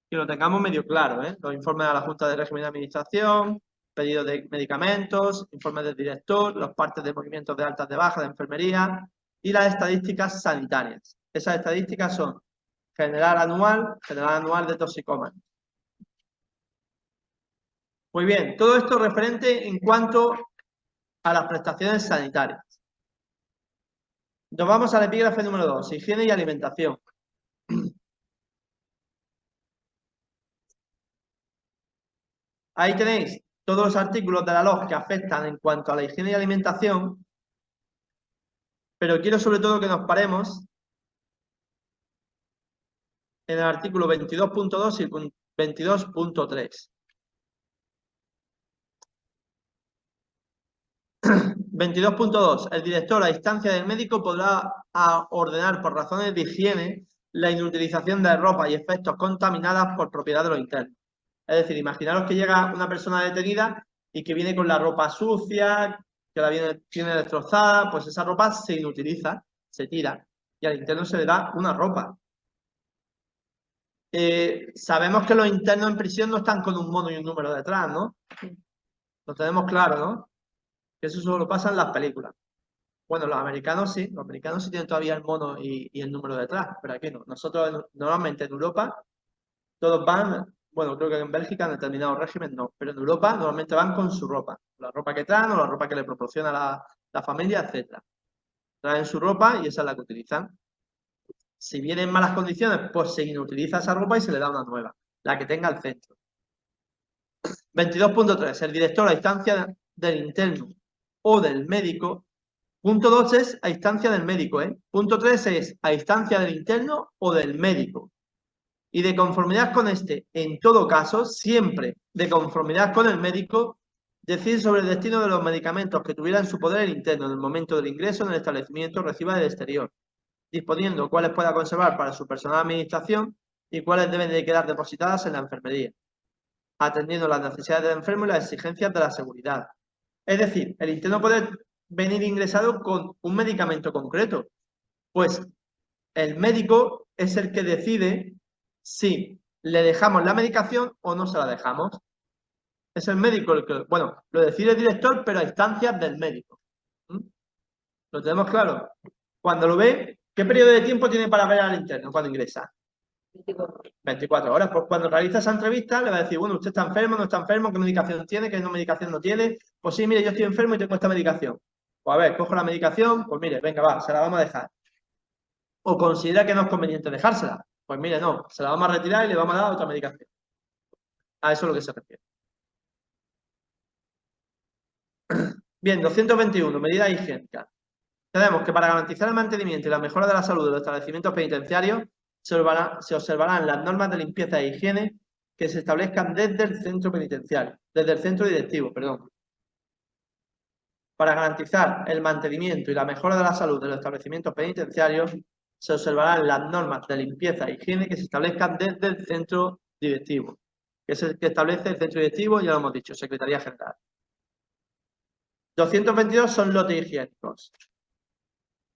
que lo tengamos medio claro, Los informes a la Junta de Régimen de Administración, pedidos de medicamentos, informes del director, los partes de movimientos de altas de bajas de enfermería y las estadísticas sanitarias. Esas estadísticas son general anual de toxicómanos. Muy bien, todo esto referente en cuanto a las prestaciones sanitarias. Nos vamos al epígrafe número 2, higiene y alimentación. Ahí tenéis todos los artículos de la LOG que afectan en cuanto a la higiene y alimentación, pero quiero sobre todo que nos paremos en el artículo 22.2 y 22.3. 22.2. El director, a instancia del médico, podrá ordenar por razones de higiene la inutilización de ropa y efectos contaminadas por propiedad de los internos. Es decir, imaginaros que llega una persona detenida y que viene con la ropa sucia, que la tiene destrozada, pues esa ropa se inutiliza, se tira, y al interno se le da una ropa. Sabemos que los internos en prisión no están con un mono y un número detrás, ¿no? Lo tenemos claro, ¿no? Que eso solo pasa en las películas. Bueno, los americanos sí tienen todavía el mono y el número detrás, pero aquí no. Nosotros normalmente en Europa todos van, bueno, creo que en Bélgica en determinados regímenes no, pero en Europa normalmente van con su ropa, la ropa que traen o la ropa que le proporciona la familia, etcétera. Traen su ropa y esa es la que utilizan. Si viene en malas condiciones, pues se inutiliza esa ropa y se le da una nueva, la que tenga el centro. 22.3. El director a instancia del interno o del médico. Punto 2 es a instancia del médico, ¿eh? Punto 3 es a instancia del interno o del médico. Y de conformidad con este, en todo caso, siempre de conformidad con el médico, decir sobre el destino de los medicamentos que tuviera en su poder el interno en el momento del ingreso en el establecimiento reciba del exterior, disponiendo cuáles pueda conservar para su personal administración y cuáles deben de quedar depositadas en la enfermería, atendiendo las necesidades del enfermo y las exigencias de la seguridad. Es decir, el interno puede venir ingresado con un medicamento concreto, pues el médico es el que decide si le dejamos la medicación o no se la dejamos. Es el médico el que, bueno, lo decide el director, pero a instancias del médico. ¿Mm? ¿Lo tenemos claro? Cuando lo ve, ¿qué periodo de tiempo tiene para ver al interno cuando ingresa? 24 horas. Pues cuando realiza esa entrevista, le va a decir, bueno, usted está enfermo, no está enfermo, qué medicación tiene, qué medicación no tiene. Pues sí, mire, yo estoy enfermo y tengo esta medicación. Pues a ver, cojo la medicación, pues mire, venga, va, se la vamos a dejar. O considera que no es conveniente dejársela. Pues mire, no, se la vamos a retirar y le vamos a dar otra medicación. A eso es lo que se refiere. Bien, 221, medidas higiénicas. Tenemos que para garantizar el mantenimiento y la mejora de la salud de los establecimientos penitenciarios se observarán las normas de limpieza e higiene que se establezcan desde el centro penitenciario, desde el centro directivo, perdón. Para garantizar el mantenimiento y la mejora de la salud de los establecimientos penitenciarios se observarán las normas de limpieza e higiene que se establezcan desde el centro directivo, que es el que establece el centro directivo, ya lo hemos dicho, Secretaría General. 222 son lotes higiénicos.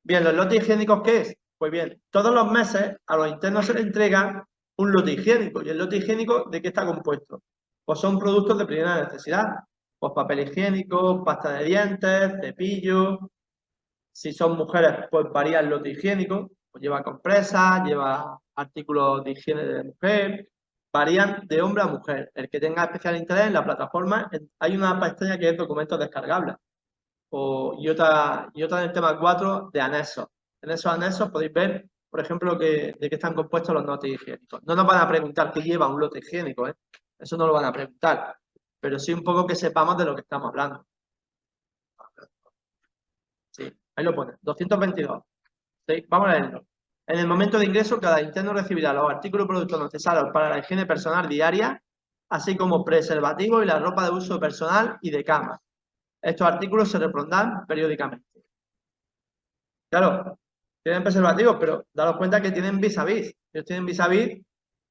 Bien, ¿los lotes higiénicos qué es? Pues bien, todos los meses a los internos se les entrega un lote higiénico. ¿Y el lote higiénico de qué está compuesto? Pues son productos de primera necesidad. Pues papel higiénico, pasta de dientes, cepillo. Si son mujeres, pues varía el lote higiénico. Pues lleva compresas, lleva artículos de higiene de mujer. Varían de hombre a mujer. El que tenga especial interés en la plataforma, hay una pestaña que es documentos descargables y otra en el tema 4 de anexos. En esos anexos podéis ver, por ejemplo, de qué están compuestos los lotes higiénicos. No nos van a preguntar qué lleva un lote higiénico, ¿eh? Eso no lo van a preguntar, pero sí un poco que sepamos de lo que estamos hablando. Sí, ahí lo pone, 222. ¿Sí? Vamos a leerlo. En el momento de ingreso, cada interno recibirá los artículos y productos necesarios para la higiene personal diaria, así como preservativos y la ropa de uso personal y de cama. Estos artículos se repondrán periódicamente. Claro, tienen preservativos, pero daros cuenta que tienen vis a vis. Ellos tienen vis a vis,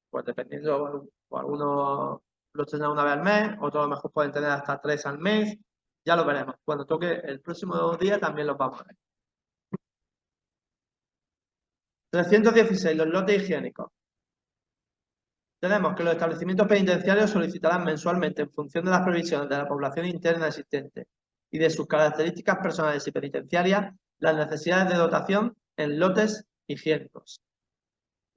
pues dependiendo, pues algunos los tendrán una vez al mes, otros a lo mejor pueden tener hasta 3 al mes. Ya lo veremos. Cuando toque el próximo día también los vamos a ver. 316, los lotes higiénicos. Tenemos que los establecimientos penitenciarios solicitarán mensualmente, en función de las previsiones de la población interna existente y de sus características personales y penitenciarias, las necesidades de dotación en lotes higiénicos.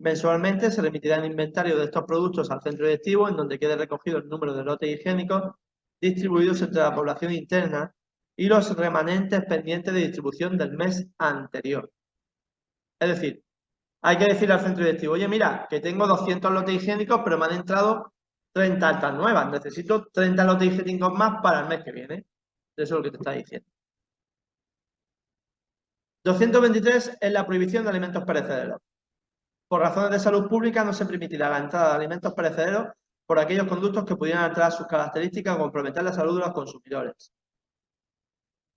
Mensualmente se remitirá el inventario de estos productos al centro directivo, en donde quede recogido el número de lotes higiénicos distribuidos entre la población interna y los remanentes pendientes de distribución del mes anterior. Es decir, hay que decirle al centro directivo, oye, mira, que tengo 200 lotes higiénicos, pero me han entrado 30 altas nuevas. Necesito 30 lotes higiénicos más para el mes que viene. Eso es lo que te está diciendo. 223 es la prohibición de alimentos perecederos. Por razones de salud pública no se permitirá la entrada de alimentos perecederos por aquellos conductos que pudieran alterar sus características o comprometer la salud de los consumidores.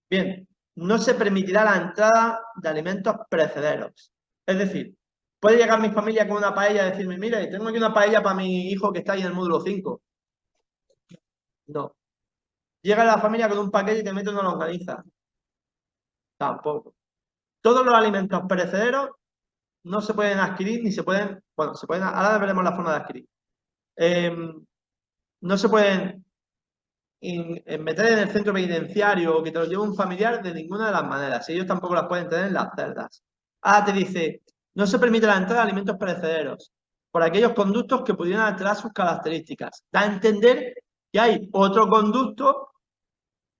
Bien, no se permitirá la entrada de alimentos perecederos. Es decir, puede llegar mi familia con una paella y decirme, mire, tengo aquí una paella para mi hijo que está ahí en el módulo 5. No. Llega la familia con un paquete y te mete una longaniza. Tampoco. Todos los alimentos perecederos no se pueden adquirir ni se pueden, bueno, se pueden, ahora veremos la forma de adquirir. No se pueden meter en el centro penitenciario o que te lo lleve un familiar de ninguna de las maneras. Ellos tampoco las pueden tener en las celdas. Ahora te dice, no se permite la entrada de alimentos perecederos por aquellos conductos que pudieran alterar sus características. Da a entender que hay otro conducto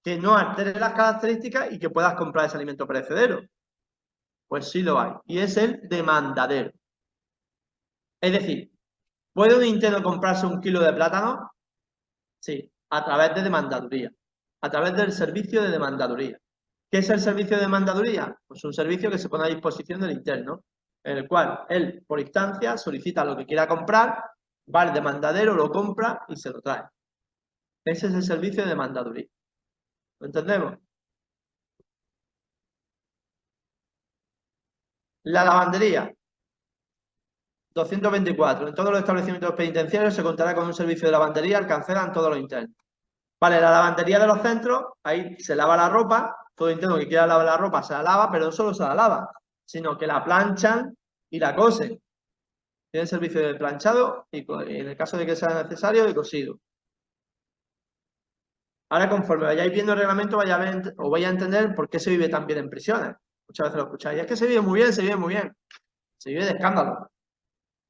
que no altere las características y que puedas comprar ese alimento perecedero. Pues sí lo hay. Y es el demandadero. Es decir, ¿puede un interno comprarse 1 kilo de plátano? Sí, a través de demandaduría. A través del servicio de demandaduría. ¿Qué es el servicio de demandaduría? Pues un servicio que se pone a disposición del interno, en el cual él, por instancia, solicita lo que quiera comprar, va al demandadero, lo compra y se lo trae. Ese es el servicio de demandaduría. ¿Lo entendemos? La lavandería. 224. En todos los establecimientos penitenciarios se contará con un servicio de lavandería al cancelan todos los internos. Vale, la lavandería de los centros, ahí se lava la ropa, todo interno que quiera lavar la ropa se la lava, pero no solo se la lava, sino que la planchan y la cosen. Tienen servicio de planchado y en el caso de que sea necesario, de cosido. Ahora, conforme vayáis viendo el reglamento, vais a entender por qué se vive tan bien en prisiones. Muchas veces lo escucháis. Es que se vive muy bien, se vive muy bien. Se vive de escándalo.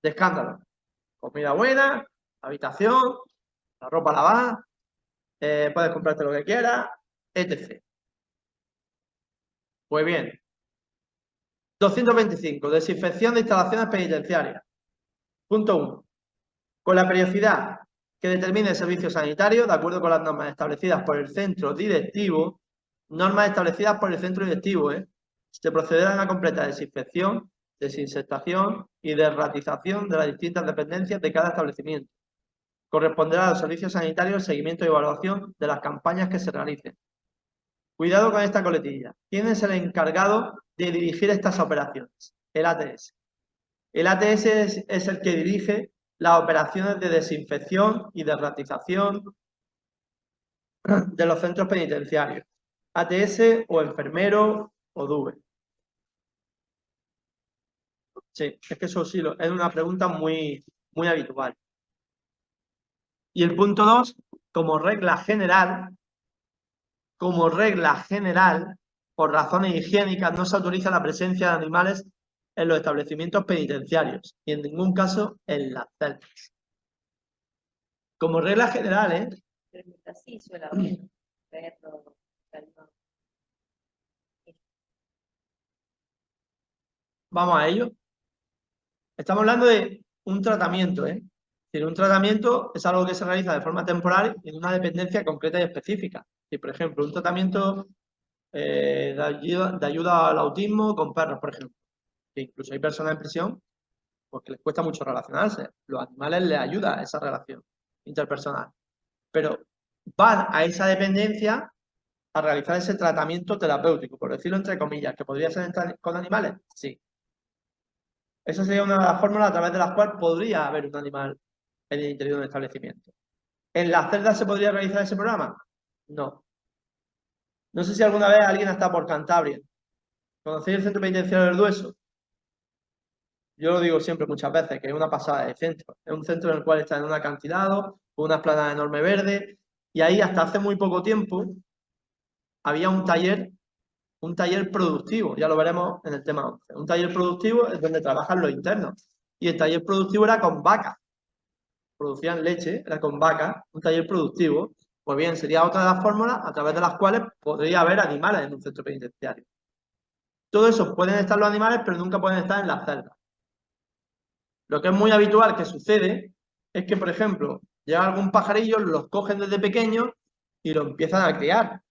De escándalo. Comida buena, habitación, la ropa lavada, puedes comprarte lo que quieras, etc. Pues bien, 225. Desinfección de instalaciones penitenciarias. Punto 1. Con la periodicidad que determine el servicio sanitario, de acuerdo con las normas establecidas por el centro directivo, normas establecidas por el centro directivo, se procederá a una completa desinfección, desinsectación y derratización de las distintas dependencias de cada establecimiento. Corresponderá a los servicios sanitarios el seguimiento y evaluación de las campañas que se realicen. Cuidado con esta coletilla. ¿Quién es el encargado de dirigir estas operaciones? El ATS. El ATS es el que dirige las operaciones de desinfección y derratización de los centros penitenciarios. ATS o enfermero o DUE. Sí, es que eso sí, es una pregunta muy habitual. Y el punto 2, como regla general, por razones higiénicas, no se autoriza la presencia de animales en los establecimientos penitenciarios y en ningún caso en las celdas. Como regla general, Pero así suele haber perros, calma. vamos a ello. Estamos hablando de un tratamiento, Es decir, un tratamiento es algo que se realiza de forma temporal en una dependencia concreta y específica. Si, por ejemplo, un tratamiento de ayuda al autismo con perros, por ejemplo, que incluso hay personas en prisión porque les cuesta mucho relacionarse. Los animales les ayuda a esa relación interpersonal. Pero van a esa dependencia a realizar ese tratamiento terapéutico, por decirlo entre comillas, que podría ser con animales, sí. Esa sería una de las fórmulas a través de las cuales podría haber un animal en el interior de un establecimiento. ¿En las celdas se podría realizar ese programa? No. No sé si alguna vez alguien ha estado por Cantabria. ¿Conocéis el centro penitenciario del Dueso? Yo lo digo siempre muchas veces, que es una pasada de centro. Es un centro en el cual está en un acantilado, con una esplanada enorme verde, y ahí hasta hace muy poco tiempo había un taller productivo, ya lo veremos en el tema 11. Un taller productivo es donde trabajan los internos. Y el taller productivo era con vacas. Producían leche, era con vacas, un taller productivo. Pues bien, sería otra de las fórmulas a través de las cuales podría haber animales en un centro penitenciario. Todo eso pueden estar los animales, pero nunca pueden estar en las celdas. Lo que es muy habitual que sucede es que, por ejemplo, llega algún pajarillo, los cogen desde pequeños y lo empiezan a criar.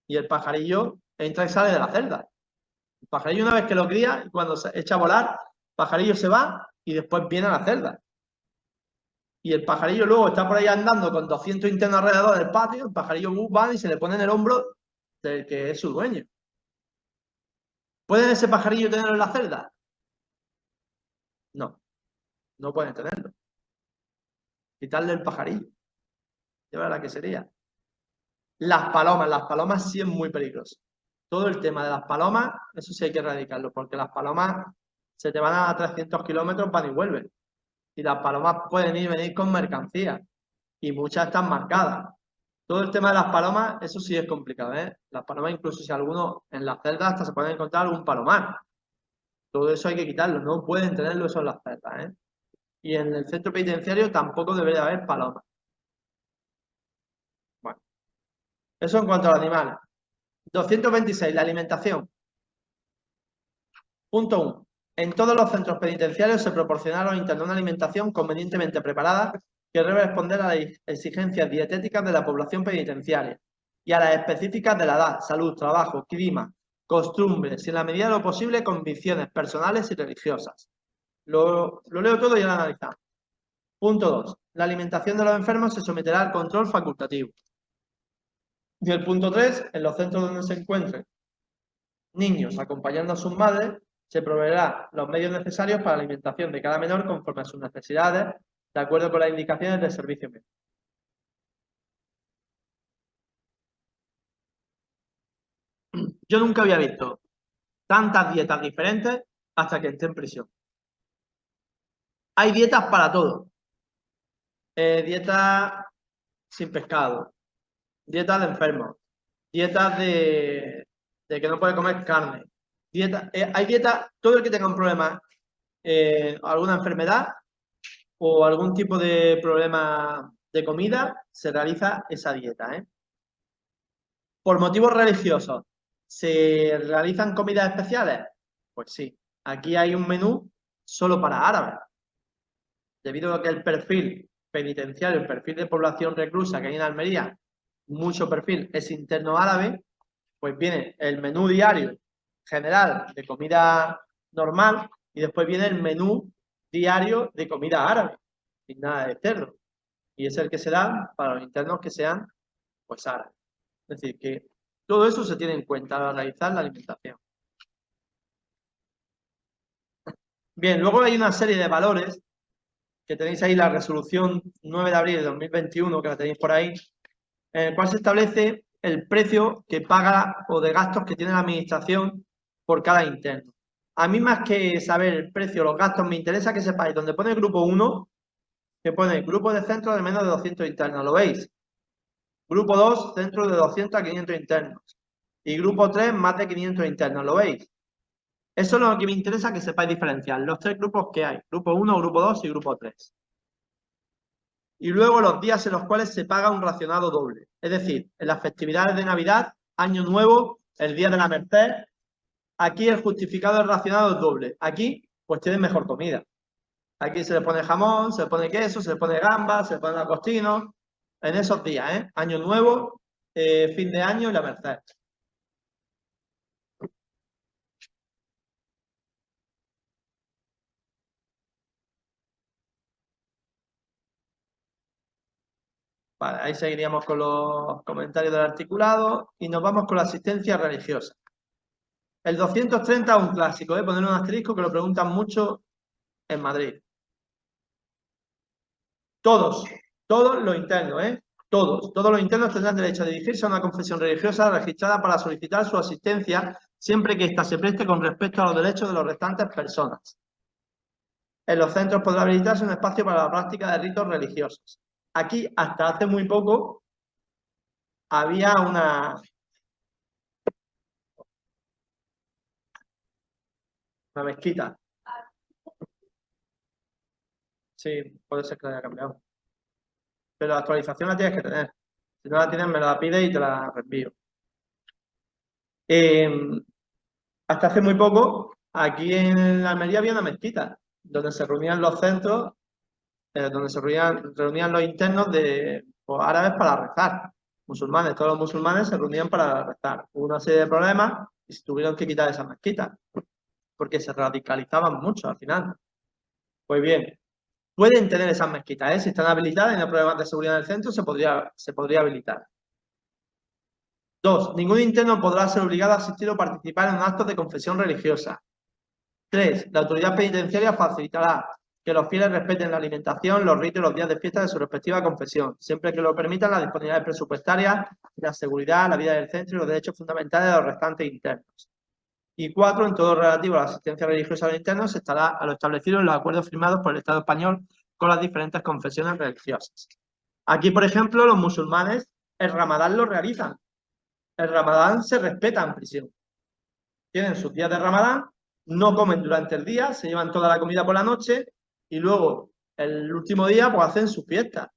Y el pajarillo entra y sale de la celda. El pajarillo, una vez que lo cría, cuando se echa a volar, el pajarillo se va y después viene a la celda. Y el pajarillo luego está por ahí andando con 200 internos alrededor del patio, el pajarillo va y se le pone en el hombro del que es su dueño. ¿Pueden ese pajarillo tenerlo en la celda? No, no pueden tenerlo. Quitarle el pajarillo. ¿De verdad que sería? Las palomas sí es muy peligroso. Todo el tema de las palomas, eso sí hay que erradicarlo, porque las palomas se te van a 300 kilómetros, van y vuelven. Y las palomas pueden ir y venir con mercancía. Y muchas están marcadas. Todo el tema de las palomas, eso sí es complicado, ¿eh? Las palomas, incluso si algunos en las celdas hasta se pueden encontrar algún palomar. Todo eso hay que quitarlo, no pueden tenerlo eso en las celdas, ¿eh? Y en el centro penitenciario tampoco debería haber palomas. Bueno, eso en cuanto a los animales. 226, la alimentación. Punto 1. En todos los centros penitenciarios se proporcionará a los internos una alimentación convenientemente preparada que debe responder a las exigencias dietéticas de la población penitenciaria y a las específicas de la edad, salud, trabajo, clima, costumbres y en la medida de lo posible convicciones personales y religiosas. Lo leo todo y lo analizamos. Punto 2. La alimentación de los enfermos se someterá al control facultativo. Y el punto 3. En los centros donde se encuentren niños acompañando a sus madres, se proveerá los medios necesarios para la alimentación de cada menor conforme a sus necesidades, de acuerdo con las indicaciones del servicio médico. Yo nunca había visto tantas dietas diferentes hasta que entré en prisión. Hay dietas para todo. Dietas sin pescado, dietas de enfermos, dietas de que no puede comer carne. Hay dietas, todo el que tenga un problema, alguna enfermedad o algún tipo de problema de comida, se realiza esa dieta, ¿eh? Por motivos religiosos, ¿se realizan comidas especiales? Pues sí. Aquí hay un menú solo para árabes. Debido a que el perfil penitenciario, el perfil de población reclusa que hay en Almería, mucho perfil es interno árabe, pues viene el menú diario general de comida normal y después viene el menú diario de comida árabe, sin nada de cerdo. Y es el que se da para los internos que sean, pues, árabes. Es decir, que todo eso se tiene en cuenta al realizar la alimentación. Bien, luego hay una serie de valores que tenéis ahí, la resolución 9 de abril de 2021, que la tenéis por ahí, en el cual se establece el precio que paga o de gastos que tiene la administración por cada interno. A mí, más que saber el precio, los gastos, me interesa que sepáis donde pone el grupo 1, que pone grupo de centro de menos de 200 internos, ¿lo veis? Grupo 2, centro de 200 a 500 internos. Y grupo 3, más de 500 internos, ¿lo veis? Eso es lo que me interesa que sepáis diferenciar, los tres grupos que hay, grupo 1, grupo 2 y grupo 3. Y luego los días en los cuales se paga un racionado doble. Es decir, en las festividades de Navidad, Año Nuevo, el Día de la Merced, aquí el justificado del racionado es doble. Aquí, pues tienen mejor comida. Aquí se le pone jamón, se le pone queso, se le pone gamba, se le pone langostino. En esos días, ¿eh? Año Nuevo, fin de año y la Merced. Vale, ahí seguiríamos con los comentarios del articulado y nos vamos con la asistencia religiosa. El 230 es un clásico, poner un asterisco que lo preguntan mucho en Madrid. Todos los internos, todos los internos tendrán derecho a dirigirse a una confesión religiosa registrada para solicitar su asistencia siempre que ésta se preste con respecto a los derechos de las restantes personas. En los centros podrá habilitarse un espacio para la práctica de ritos religiosos. Aquí, hasta hace muy poco, había una mezquita. Sí, puede ser que la haya cambiado. Pero la actualización la tienes que tener. Si no la tienes, me la pides y te la reenvío. Hasta hace muy poco, aquí en Almería había una mezquita, donde se reunían los centros, donde se reunían los internos de árabes para rezar. Musulmanes, todos los musulmanes se reunían para rezar. Hubo una serie de problemas y se tuvieron que quitar esas mezquitas, porque se radicalizaban mucho al final. Pues bien, pueden tener esas mezquitas, si están habilitadas y no hay problemas de seguridad en el centro, se podría habilitar. 2. Ningún interno podrá ser obligado a asistir o participar en actos de confesión religiosa. 3. La autoridad penitenciaria facilitará que los fieles respeten la alimentación, los ritos y los días de fiesta de su respectiva confesión, siempre que lo permitan las disponibilidades presupuestarias, la seguridad, la vida del centro y los derechos fundamentales de los restantes internos. Y 4. En todo relativo a la asistencia religiosa de los internos, estará a lo establecido en los acuerdos firmados por el Estado español con las diferentes confesiones religiosas. Aquí, por ejemplo, los musulmanes el Ramadán lo realizan. El Ramadán se respeta en prisión. Tienen sus días de Ramadán, no comen durante el día, se llevan toda la comida por la noche y luego el último día pues hacen su fiesta.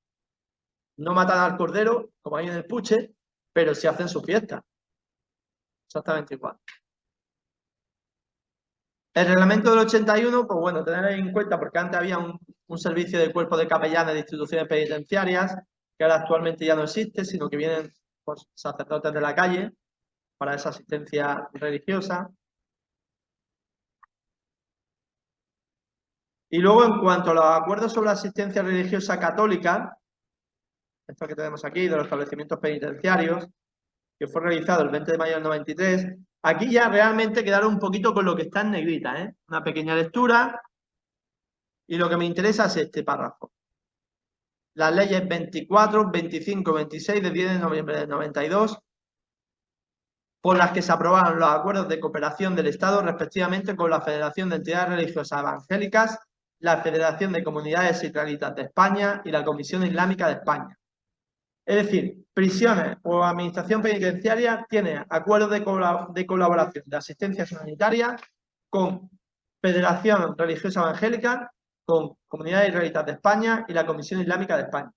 No matan al cordero, como hay en el Puche, pero sí hacen su fiesta. Exactamente igual. El reglamento del 81, pues bueno, tener en cuenta, porque antes había un servicio de cuerpo de capellanes de instituciones penitenciarias, que ahora actualmente ya no existe, sino que vienen pues, sacerdotes de la calle para esa asistencia religiosa. Y luego, en cuanto a los acuerdos sobre la asistencia religiosa católica, esto que tenemos aquí, de los establecimientos penitenciarios, que fue realizado el 20 de mayo del 93, aquí ya realmente quedaron un poquito con lo que está en negrita, ¿eh? Una pequeña lectura, y lo que me interesa es este párrafo. Las leyes 24, 25 y 26 de 10 de noviembre del 92, por las que se aprobaron los acuerdos de cooperación del Estado respectivamente con la Federación de Entidades Religiosas Evangélicas, la Federación de Comunidades Israelitas de España y la Comisión Islámica de España. Es decir, prisiones o administración penitenciaria tiene acuerdos de colaboración de asistencia sanitaria con Federación Religiosa Evangélica, con Comunidades Israelitas de España y la Comisión Islámica de España.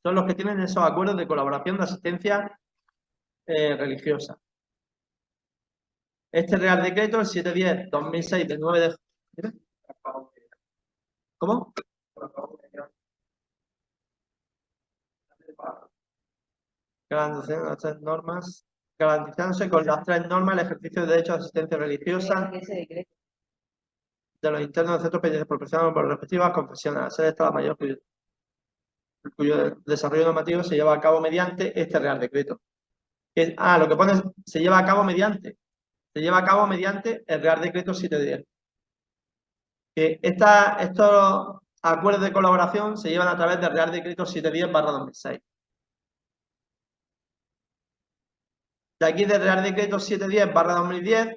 Son los que tienen esos acuerdos de colaboración de asistencia religiosa. Este Real Decreto, el 710-2006 del 9 de... ¿Cómo? Garantizándose con las tres normas el ejercicio de derecho a asistencia religiosa de los internos de centros penitenciarios proporcionados por las respectivas confesiones. La sede está la mayor cuyo desarrollo normativo se lleva a cabo mediante este Real Decreto. Lo que pone es, se lleva a cabo mediante el Real Decreto 710. Que estos acuerdos de colaboración se llevan a través del Real Decreto 710/2006. De aquí del Real Decreto 710/2010,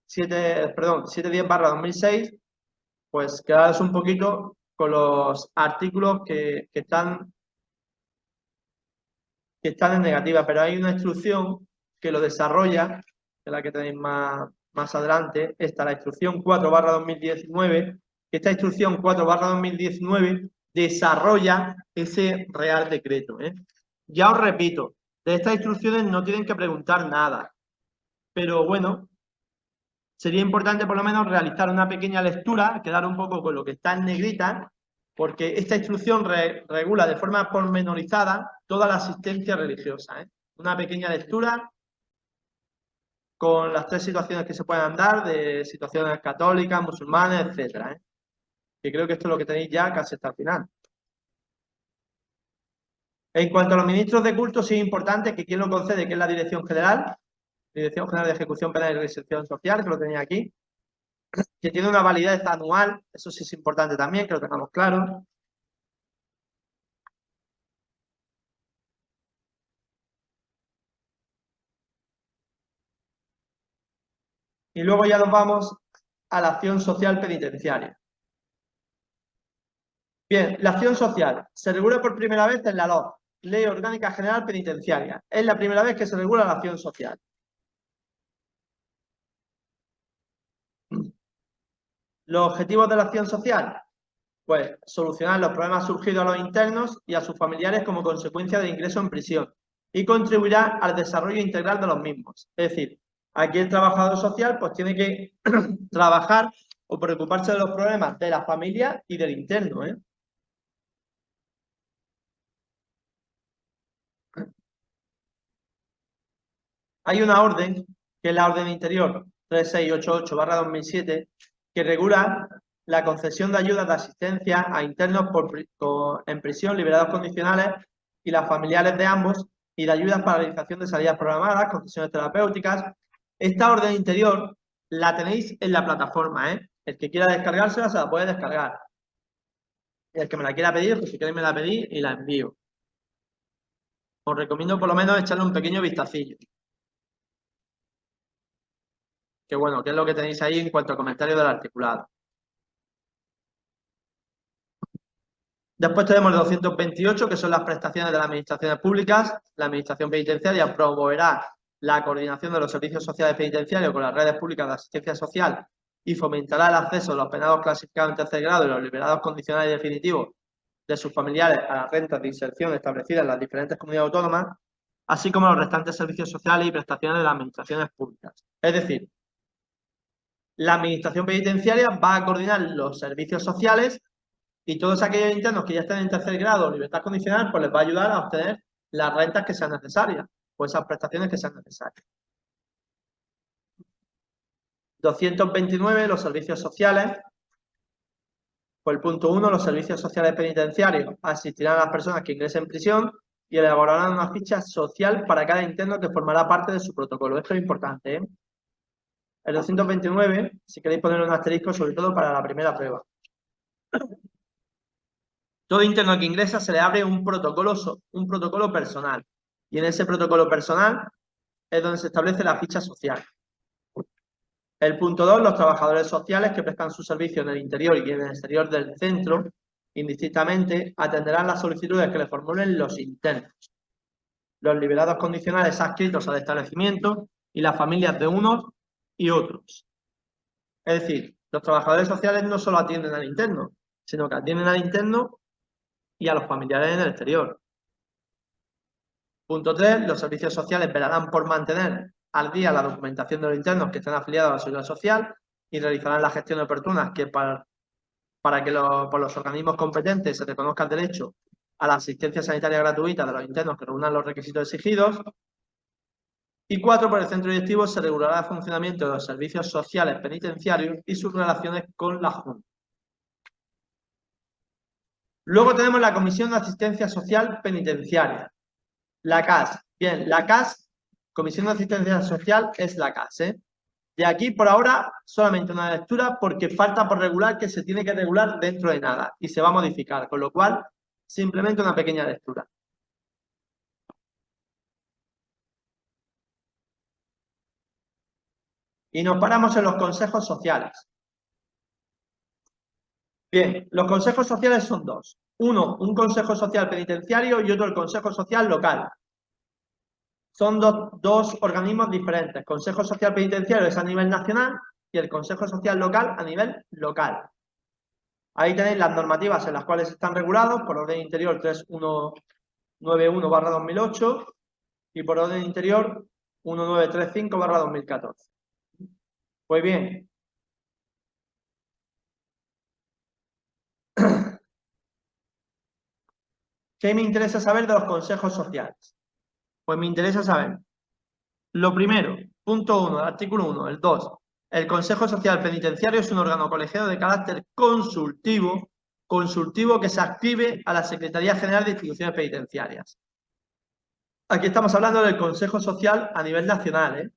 710/2006, pues quedaros un poquito con los artículos que están en negativa, pero hay una instrucción que lo desarrolla, que es la que tenéis más adelante, la instrucción 4/2019, que esta instrucción 4/2019 desarrolla ese Real Decreto, ¿eh? Ya os repito, de estas instrucciones no tienen que preguntar nada, pero bueno, sería importante por lo menos realizar una pequeña lectura, quedar un poco con lo que está en negrita, porque esta instrucción regula de forma pormenorizada toda la asistencia religiosa, ¿eh? Una pequeña lectura con las tres situaciones que se pueden dar, de situaciones católicas, musulmanes, etcétera, ¿eh? Que creo que esto es lo que tenéis ya casi hasta el final. En cuanto a los ministros de culto, sí es importante que quien lo concede, que es la Dirección General de Ejecución Penal y Reinserción Social, que lo tenía aquí, que tiene una validez anual, eso sí es importante también, que lo tengamos claro. Y luego ya nos vamos a la acción social penitenciaria. Bien, la acción social se regula por primera vez en la LOP, Ley Orgánica General Penitenciaria. Es la primera vez que se regula la acción social. Los objetivos de la acción social, pues solucionar los problemas surgidos a los internos y a sus familiares como consecuencia del ingreso en prisión y contribuirá al desarrollo integral de los mismos. Es decir, aquí el trabajador social pues tiene que trabajar o preocuparse de los problemas de la familia y del interno, ¿eh? Hay una orden, que es la orden interior 3688/2007, que regula la concesión de ayudas de asistencia a internos en prisión, liberados condicionales y las familiares de ambos, y de ayudas para la realización de salidas programadas, concesiones terapéuticas. Esta orden interior la tenéis en la plataforma, ¿eh? El que quiera descargársela se la puede descargar. Y el que me la quiera pedir, pues si queréis me la pedís y la envío. Os recomiendo por lo menos echarle un pequeño vistacillo. Que bueno, que es lo que tenéis ahí en cuanto a comentarios del articulado. Después tenemos el 228, que son las prestaciones de las administraciones públicas. La administración penitenciaria promoverá la coordinación de los servicios sociales penitenciarios con las redes públicas de asistencia social y fomentará el acceso de los penados clasificados en tercer grado y los liberados condicionales y definitivos de sus familiares a las rentas de inserción establecidas en las diferentes comunidades autónomas, así como los restantes servicios sociales y prestaciones de las administraciones públicas. Es decir, la administración penitenciaria va a coordinar los servicios sociales y todos aquellos internos que ya estén en tercer grado o libertad condicional, pues les va a ayudar a obtener las rentas que sean necesarias o esas prestaciones que sean necesarias. 229, los servicios sociales. Pues el punto 1, los servicios sociales penitenciarios asistirán a las personas que ingresen en prisión y elaborarán una ficha social para cada interno que formará parte de su protocolo. Esto es importante, ¿eh? El 229, si queréis poner un asterisco, sobre todo para la primera prueba. Todo interno que ingresa se le abre un protocolo personal. Y en ese protocolo personal es donde se establece la ficha social. El punto 2, los trabajadores sociales que prestan su servicio en el interior y en el exterior del centro, indistintamente, atenderán las solicitudes que le formulen los internos, los liberados condicionales adscritos al establecimiento y las familias de unos y otros. Es decir, los trabajadores sociales no solo atienden al interno, sino que atienden al interno y a los familiares en el exterior. Punto 3, los servicios sociales velarán por mantener al día la documentación de los internos que estén afiliados a la Seguridad Social y realizarán las gestiones oportunas que para que por los organismos competentes se reconozca el derecho a la asistencia sanitaria gratuita de los internos que reúnan los requisitos exigidos. Y 4, por el centro directivo se regulará el funcionamiento de los servicios sociales penitenciarios y sus relaciones con la Junta. Luego tenemos la Comisión de Asistencia Social Penitenciaria, la CAS. Bien, la CAS, Comisión de Asistencia Social, es la CAS, ¿eh? De aquí, por ahora, solamente una lectura porque falta por regular que se tiene que regular dentro de nada y se va a modificar, con lo cual, simplemente una pequeña lectura. Y nos paramos en los consejos sociales. Bien, los consejos sociales son dos. Uno, un consejo social penitenciario y otro el consejo social local. Son dos organismos diferentes. Consejo social penitenciario es a nivel nacional y el consejo social local a nivel local. Ahí tenéis las normativas en las cuales están regulados por orden interior 3191/2008 y por orden interior 1935/2014. Pues bien, ¿qué me interesa saber de los consejos sociales? Pues me interesa saber, lo primero, punto 1, artículo 1, el 2. El Consejo Social Penitenciario es un órgano colegiado de carácter consultivo que se adscribe a la Secretaría General de Instituciones Penitenciarias. Aquí estamos hablando del Consejo Social a nivel nacional, ¿eh?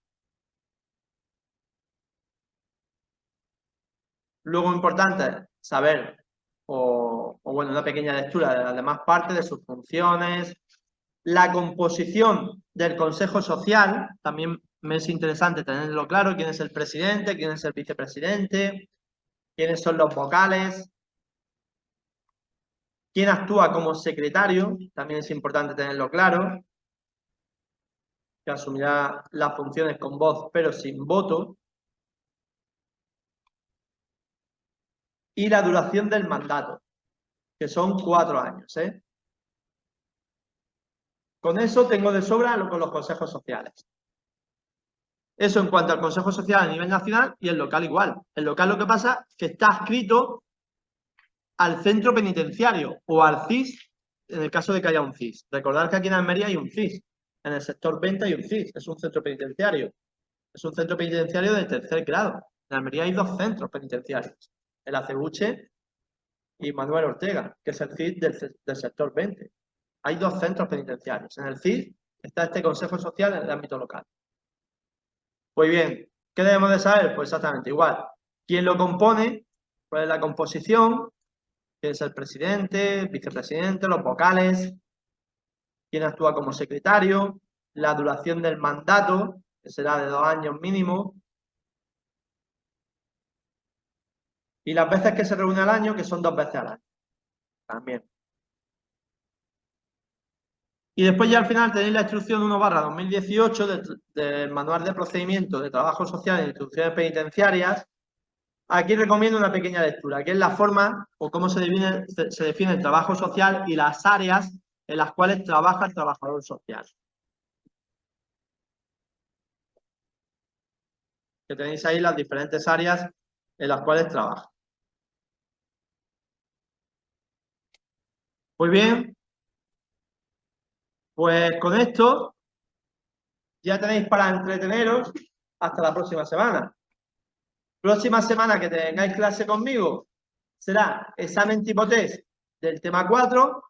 Luego, importante saber, bueno, una pequeña lectura de las demás partes, de sus funciones, la composición del Consejo Social, también me es interesante tenerlo claro, quién es el presidente, quién es el vicepresidente, quiénes son los vocales, quién actúa como secretario, también es importante tenerlo claro, que asumirá las funciones con voz pero sin voto, y la duración del mandato, que son 4 años, ¿eh? Con eso tengo de sobra con los consejos sociales. Eso en cuanto al consejo social a nivel nacional y el local igual. El local lo que pasa es que está adscrito al centro penitenciario o al CIS en el caso de que haya un CIS. Recordad que aquí en Almería hay un CIS. En el sector 20 hay un CIS. Es un centro penitenciario. Es un centro penitenciario de tercer grado. En Almería hay 2 centros penitenciarios. El Acebuche y Manuel Ortega, que es el CIS del sector 20. Hay 2 centros penitenciarios. En el CIS está este consejo social en el ámbito local. Pues bien, ¿qué debemos de saber? Pues exactamente igual. ¿Quién lo compone? ¿Cuál es la composición? ¿Quién es el presidente, el vicepresidente, los vocales? ¿Quién actúa como secretario? La duración del mandato, que será de 2 años mínimo. Y las veces que se reúne al año, que son 2 veces al año. También. Y después ya al final tenéis la instrucción 1/2018 del Manual de Procedimiento de Trabajo Social en Instituciones Penitenciarias. Aquí recomiendo una pequeña lectura, que es la forma o cómo se define el trabajo social y las áreas en las cuales trabaja el trabajador social. Que tenéis ahí las diferentes áreas en las cuales trabaja. Muy bien. Pues con esto ya tenéis para entreteneros hasta la próxima semana. Próxima semana que tengáis clase conmigo será examen tipo test del tema 4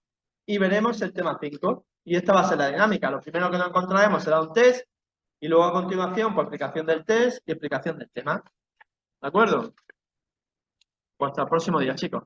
y veremos el tema 5. Y esta va a ser la dinámica. Lo primero que nos encontraremos será un test y luego a continuación, pues, explicación del test y explicación del tema. ¿De acuerdo? Pues hasta el próximo día, chicos.